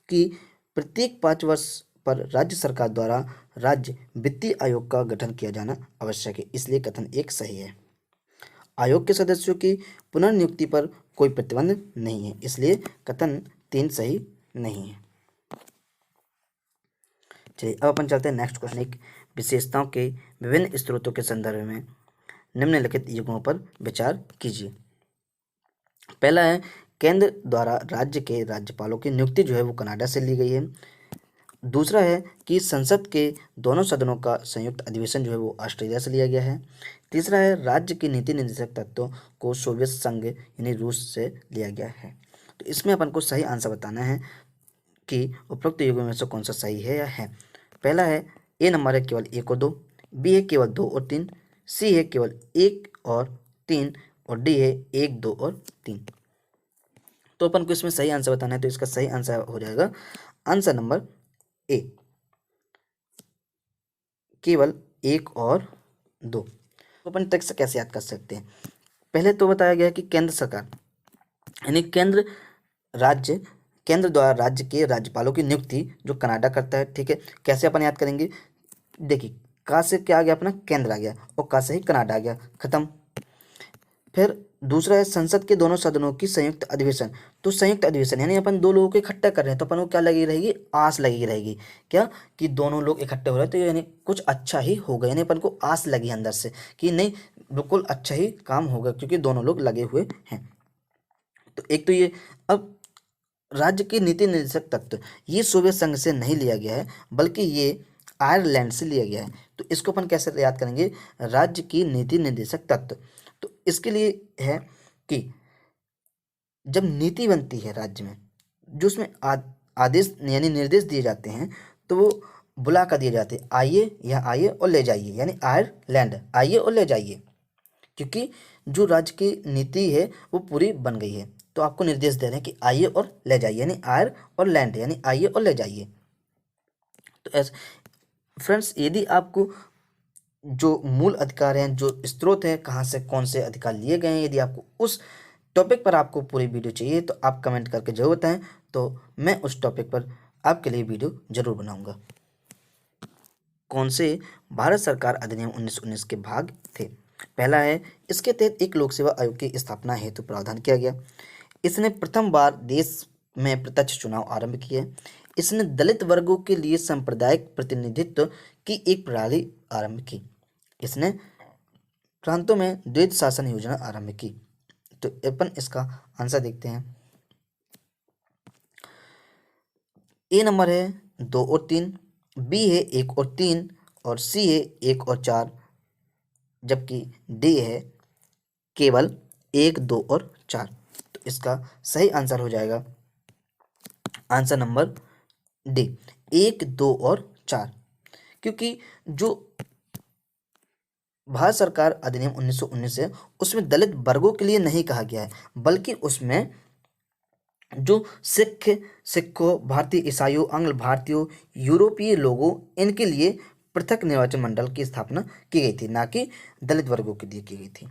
कि प्रत्येक 5 वर्ष पर राज्य सरकार द्वारा राज्य वित्तीय आयोग का गठन किया जाना आवश्यक है, इसलिए कथन 1 सही है। आयोग के सदस्यों की पुनर्नियुक्ति पर कोई प्रतिबंध नहीं है, इसलिए कथन 3 सही नहीं है। चलिए अब अपन चलते हैं नेक्स्ट क्वेश्चन। विशेषताओं के विभिन्न स्रोतों के संदर्भ में निम्नलिखित युग्मों पर विचार कीजिए। पहला है केंद्र द्वारा राज्य के राज्यपालों की नियुक्ति जो है वो कनाडा से ली गई है। दूसरा है कि संसद के दोनों सदनों का संयुक्त अधिवेशन जो है वो ऑस्ट्रेलिया से लिया गया है। तीसरा है राज्य के नीति निर्देशक तत्वों को सोवियत संघ यानी रूस से लिया गया है। तो इसमें अपन को सही आंसर बताना है कि उपरोक्त युग्मों में से कौन सा सही है या है। पहला है ए नंबर है केवल 1 और 2, बी है केवल 2 और 3, सी है केवल 1 और 3 और डी है 1, 2 और 3। तो अपन को इसमें सही आंसर बताना है, तो इसका सही आंसर हो जाएगा आंसर नंबर ए, केवल 1 और 2। तो अपन टेक्स्ट कैसे याद कर सकते हैं? पहले तो बताया गया कि केंद्र सरकार यानी केंद्र राज्य केंद्र द्वारा राज्य के राज्यपालों की नियुक्ति जो कनाडा करता है। ठीक है, कैसे अपन याद करेंगे, देखिए का से क्या आ गया अपना, केंद्र आ गया, और का से ही कनाडा आ गया, खत्म। फिर दूसरा है संसद के दोनों सदनों की संयुक्त अधिवेशन। तो संयुक्त अधिवेशन यानी अपन दो लोगों को इकट्ठा कर रहे हैं, तो अपन को क्या लगी रहेगी, आस लगी रहेगी, क्या कि दोनों लोग इकट्ठे हो रहे हैं, तो यानी कुछ अच्छा ही होगा, यानी अपन को आस लगी अंदर से कि नहीं बिल्कुल अच्छा ही काम होगा क्योंकि दोनों लोग लगे हुए हैं। तो एक तो ये। अब राज्य के नीति निर्देशक तत्व, ये सोवियत संघ से नहीं लिया गया है बल्कि ये आयरलैंड से लिया गया है। तो इसको अपन कैसे याद करेंगे, राज्य की नीति निर्देशक तत्व। तो इसके लिए है कि जब नीति बनती है राज्य में, जो उसमें आदेश यानी निर्देश दिए जाते हैं, तो वो बुला कर दिए जाते हैं, आइए यहाँ आइए और ले जाइए, यानी आयरलैंड आइए और ले जाइए, क्योंकि जो राज्य की नीति है वो पूरी बन गई है। तो आपको निर्देश दे रहे हैं कि आइए और ले जाइए, यानी आयर और लैंड यानी आइए और ले जाइए। तो ऐसे फ्रेंड्स, यदि आपको जो मूल अधिकार हैं, जो स्रोत हैं, कहाँ से कौन से अधिकार लिए गए हैं, यदि आपको उस टॉपिक पर आपको पूरी वीडियो चाहिए तो आप कमेंट करके जरूर बताएं, तो मैं उस टॉपिक पर आपके लिए वीडियो जरूर बनाऊंगा। कौन से भारत सरकार अधिनियम 1919 के भाग थे। पहला है, इसके तहत एक लोक सेवा आयोग की स्थापना हेतु प्रावधान किया गया। इसने प्रथम बार देश में प्रत्यक्ष चुनाव आरंभ किए। इसने दलित वर्गों के लिए सांप्रदायिक प्रतिनिधित्व की एक प्रणाली आरंभ की। इसने प्रांतों में द्वैध शासन योजना आरंभ की। तो अपन इसका आंसर देखते हैं। ए नंबर है 2 और 3, बी है 1 और 3, और सी है 1 और 4, जबकि डी है केवल 1, 2 और 4। तो इसका सही आंसर हो जाएगा आंसर नंबर डी, 1, 2 और 4, क्योंकि जो भारत सरकार अधिनियम 1919 है उसमें दलित वर्गों के लिए नहीं कहा गया है, बल्कि उसमें जो सिखों, भारतीय ईसाइयों, आंग्ल भारतीयों, यूरोपीय लोगों, इनके लिए पृथक निर्वाचन मंडल की स्थापना की गई थी, ना कि दलित वर्गों के लिए की गई थी।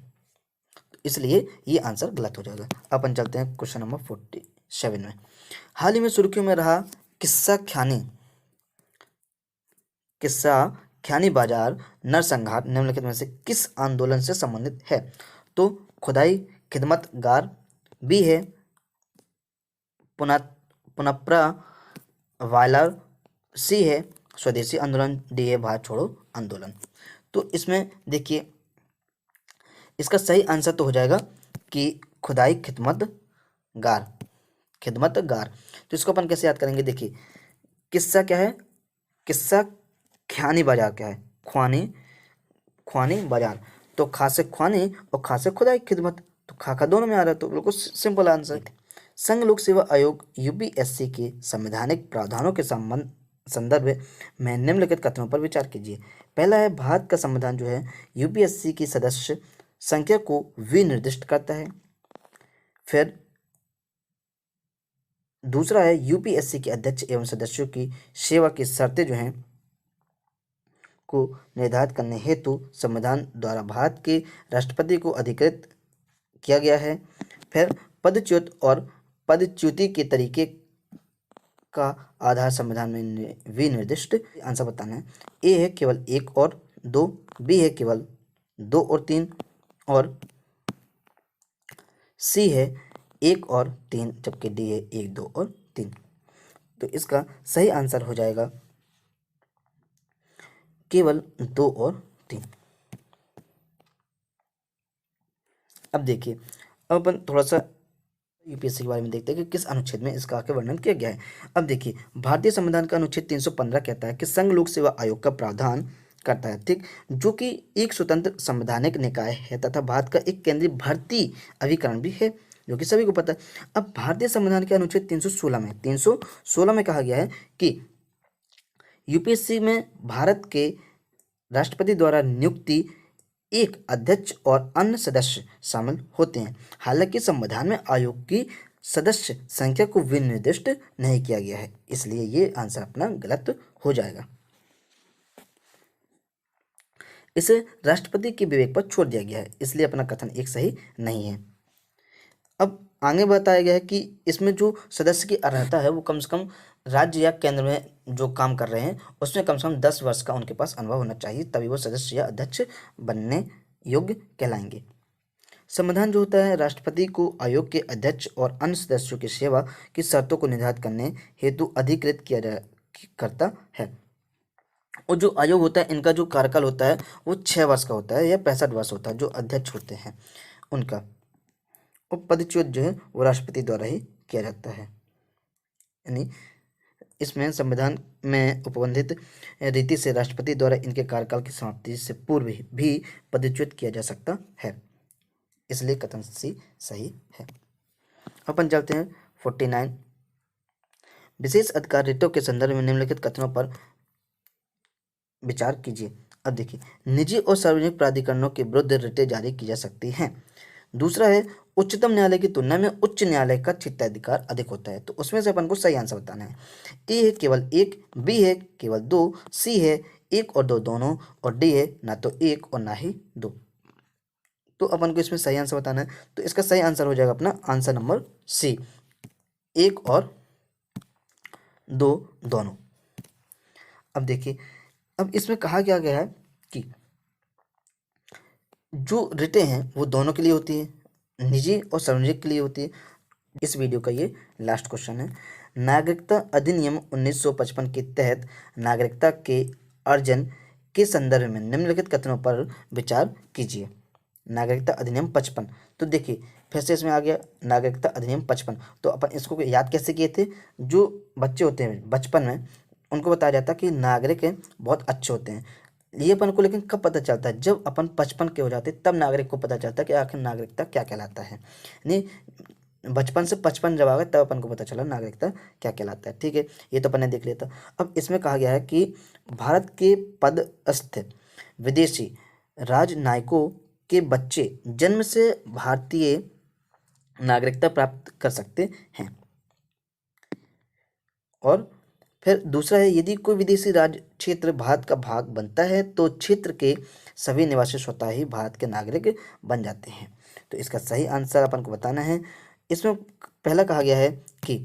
तो इसलिए ये आंसर गलत हो जाएगा। अपन चलते हैं क्वेश्चन नंबर 47 में। हाल ही में सुर्खियों में रहा किस्सा ख्यानी बाजार नरसंहार निम्नलिखित में से किस आंदोलन से संबंधित है। तो खुदाई खिदमतगार, बी है पुनप्रा वायलर, सी है स्वदेशी आंदोलन, डी है भारत छोड़ो आंदोलन। तो इसमें देखिए इसका सही आंसर तो हो जाएगा कि खुदाई खिदमतगार। तो इसको अपन कैसे याद करेंगे, देखिए किस्सा क्या है, किस्सा ख्यानी बाजार क्या है, ख्वानी बाजार। तो खा से ख्वानी और खा से खुदाई खिदमत, तो खा दोनों में आ रहा है, तो बिल्कुल सिंपल आंसर। संघ लोक सेवा आयोग यूपीएससी के संवैधानिक प्रावधानों के संदर्भ में निम्नलिखित कथनों पर विचार कीजिए। पहला है, भारत का संविधान जो है यूपीएससी की सदस्य संख्या को विनिर्दिष्ट करता है। फिर दूसरा है, यूपीएससी के अध्यक्ष एवं सदस्यों की सेवा की शर्तें जो हैं को निर्धारित करने हेतु संविधान द्वारा भारत के राष्ट्रपति को अधिकृत किया गया है। फिर पदच्युत और पदच्युति के तरीके का आधार संविधान में विनिर्दिष्ट। आंसर बताना है। ए है केवल 1 और 2, बी है केवल 2 और 3, और सी है 1 और 3, जबकि डी है 1, 2 और 3। तो इसका सही आंसर हो जाएगा केवल 2 और 3। अब देखिए, अब अपन थोड़ा सा यूपीएससी के बारे में देखते हैं कि किस अनुच्छेद में इसका आगे वर्णन किया गया है। अब देखिए, भारतीय संविधान का अनुच्छेद 315 कहता है कि संघ लोक सेवा आयोग का प्रावधान करता है, ठीक, जो कि एक स्वतंत्र संवैधानिक निकाय है तथा भारत का एक केंद्रीय भर्ती अभिकरण भी है, जो कि सभी को पता है। अब भारतीय संविधान के अनुच्छेद 316 में कहा गया है कि यूपीएससी में भारत के राष्ट्रपति द्वारा नियुक्ति एक अध्यक्ष और अन्य सदस्य शामिल होते हैं। हालांकि संविधान में आयोग की सदस्य संख्या को विनिर्दिष्ट नहीं किया गया है, इसलिए ये आंसर अपना गलत हो जाएगा। इसे राष्ट्रपति के विवेक पर छोड़ दिया गया है, इसलिए अपना कथन एक सही नहीं है। अब आगे बताया गया है कि इसमें जो सदस्य की अर्हता है वो कम से कम राज्य या केंद्र में जो काम कर रहे हैं उसमें कम से कम 10 वर्ष का उनके पास अनुभव होना चाहिए, तभी वो सदस्य या अध्यक्ष बनने योग्य कहलाएंगे। संविधान जो होता है राष्ट्रपति को आयोग के अध्यक्ष और अन्य सदस्यों की सेवा की शर्तों को निर्धारित करने हेतु अधिकृत करता है। और जो आयोग होता है इनका जो कार्यकाल होता है वो 6 वर्ष का होता है या 65 वर्ष होता है, जो अध्यक्ष होते हैं उनका। और पदच्युत जो है वो राष्ट्रपति द्वारा ही किया जाता है। यानी इसमें संविधान में उपबंधित रीति से राष्ट्रपति द्वारा इनके कार्यकाल की समाप्ति से पूर्व भी पदच्युत किया जा सकता है, इसलिए कथन सी सही है। अपन चलते हैं 49। विशेष अधिकार रिटों के संदर्भ में निम्नलिखित कथनों पर विचार कीजिए। अब देखिए, निजी और सार्वजनिक प्राधिकरणों के विरुद्ध रिटें जारी की जा सकती हैं। दूसरा है, उच्चतम न्यायालय की तुलना में उच्च न्यायालय का क्षेत्राधिकार अधिक होता है। तो उसमें से अपन को सही आंसर बताना है। ए है केवल एक, बी है केवल दो, सी है एक और दो दोनों, और डी है ना तो एक और ना ही दो। तो अपन को इसमें सही आंसर बताना है। तो इसका सही आंसर हो जाएगा अपना आंसर नंबर सी, एक और दो दोनों। अब देखिए, अब इसमें कहा क्या गया है कि जो रिटें हैं वो दोनों के लिए होती है, निजी और सार्वजनिक के लिए होती है। इस वीडियो का ये लास्ट क्वेश्चन है। नागरिकता अधिनियम 1955 के तहत नागरिकता के अर्जन के संदर्भ में निम्नलिखित कथनों पर विचार कीजिए। नागरिकता अधिनियम 55, तो देखिए फिर से इसमें आ गया नागरिकता अधिनियम 55। तो अपन इसको याद कैसे किए थे, जो बच्चे होते हैं बचपन में उनको बताया जाता है कि नागरिक बहुत अच्छे होते हैं। ये अपन को लेकिन कब पता चलता है, जब अपन 55 के हो जाते तब नागरिक को पता चलता है कि आखिर नागरिकता क्या कहलाता है। नहीं, बचपन से 55 जब आ गए तब अपन को पता चला नागरिकता क्या कहलाता है। ठीक है, ये तो अपन ने देख लिया था। अब इसमें कहा गया है कि भारत के पदस्थ विदेशी राजनयिकों के बच्चे जन्म से भारतीय नागरिकता प्राप्त कर सकते हैं। और फिर दूसरा है, यदि कोई विदेशी राज्य क्षेत्र भारत का भाग बनता है तो क्षेत्र के सभी निवासी स्वतः ही भारत के नागरिक बन जाते हैं। तो इसका सही आंसर अपन को बताना है। इसमें पहला कहा गया है कि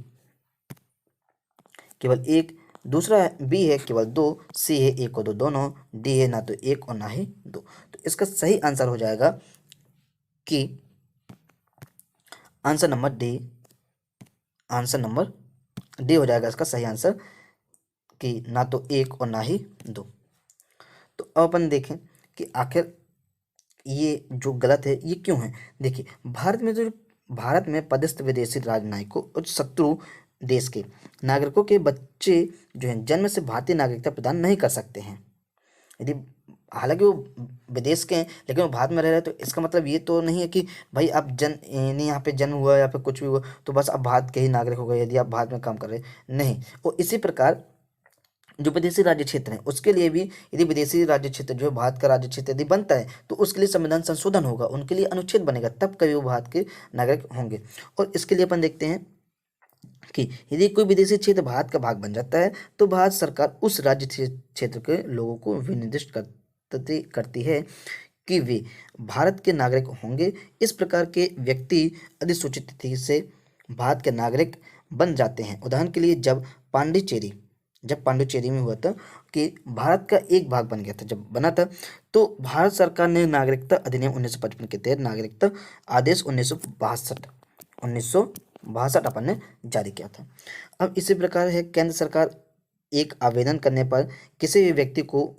केवल एक, दूसरा है बी है केवल दो, सी है एक और दो दोनों, डी है ना तो एक और ना ही दो। तो इसका सही आंसर हो जाएगा कि answer number D, answer number D हो जाएगा इसका सही आंसर, कि ना तो एक और ना ही दो। तो अब अपन देखें कि आखिर ये जो गलत है ये क्यों है। देखिए, भारत में पदस्थ विदेशी राजनयिकों और शत्रु देश के नागरिकों के बच्चे जो हैं जन्म से भारतीय नागरिकता प्रदान नहीं कर सकते हैं। यदि हालांकि वो विदेश के हैं लेकिन वो भारत में रह रहे हैं, तो इसका मतलब ये तो नहीं है कि भाई आप नहीं यहाँ पे जन्म हुआ या फिर कुछ भी हुआ तो बस आप भारत के ही नागरिक हो गए यदि आप भारत में काम कर रहे हैं, नहीं। और इसी प्रकार जो विदेशी राज्य क्षेत्र है उसके लिए भी यदि विदेशी राज्य क्षेत्र जो है भारत का राज्य क्षेत्र यदि बनता है तो उसके लिए संविधान संशोधन होगा, उनके लिए अनुच्छेद बनेगा, तब कभी वो भारत के नागरिक होंगे। और इसके लिए अपन देखते हैं कि यदि कोई विदेशी क्षेत्र भारत का भाग बन जाता है तो भारत सरकार उस राज्य क्षेत्र के लोगों को विनिर्दिष्ट करती है कि वे भारत के नागरिक होंगे। इस प्रकार के व्यक्ति अधिसूचित तिथि से भारत के नागरिक बन जाते हैं। उदाहरण के लिए जब पांडिचेरी में हुआ था कि भारत का एक भाग बन गया था, जब बना था तो भारत सरकार ने नागरिकता अधिनियम 1955 के तहत नागरिकता आदेश 1962 अपन ने जारी किया था। अब इसी प्रकार है, केंद्र सरकार एक आवेदन करने पर किसी भी व्यक्ति को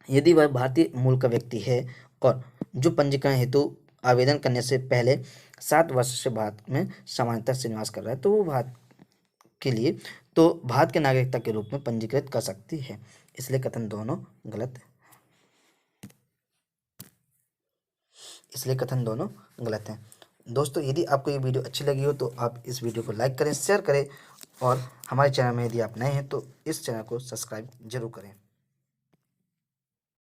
यदि वह भारतीय मूल का व्यक्ति है और जो पंजीकरण हेतु आवेदन करने से पहले 7 वर्ष से भारत में सामान्यतः से निवास कर रहा है तो वो भारत के लिए तो भारत के नागरिकता के रूप में पंजीकृत कर सकती है। इसलिए कथन दोनों गलत है। दोस्तों, यदि आपको ये वीडियो अच्छी लगी हो तो आप इस वीडियो को लाइक करें, शेयर करें और हमारे चैनल में यदि आप नए हैं तो इस चैनल को सब्सक्राइब जरूर करें।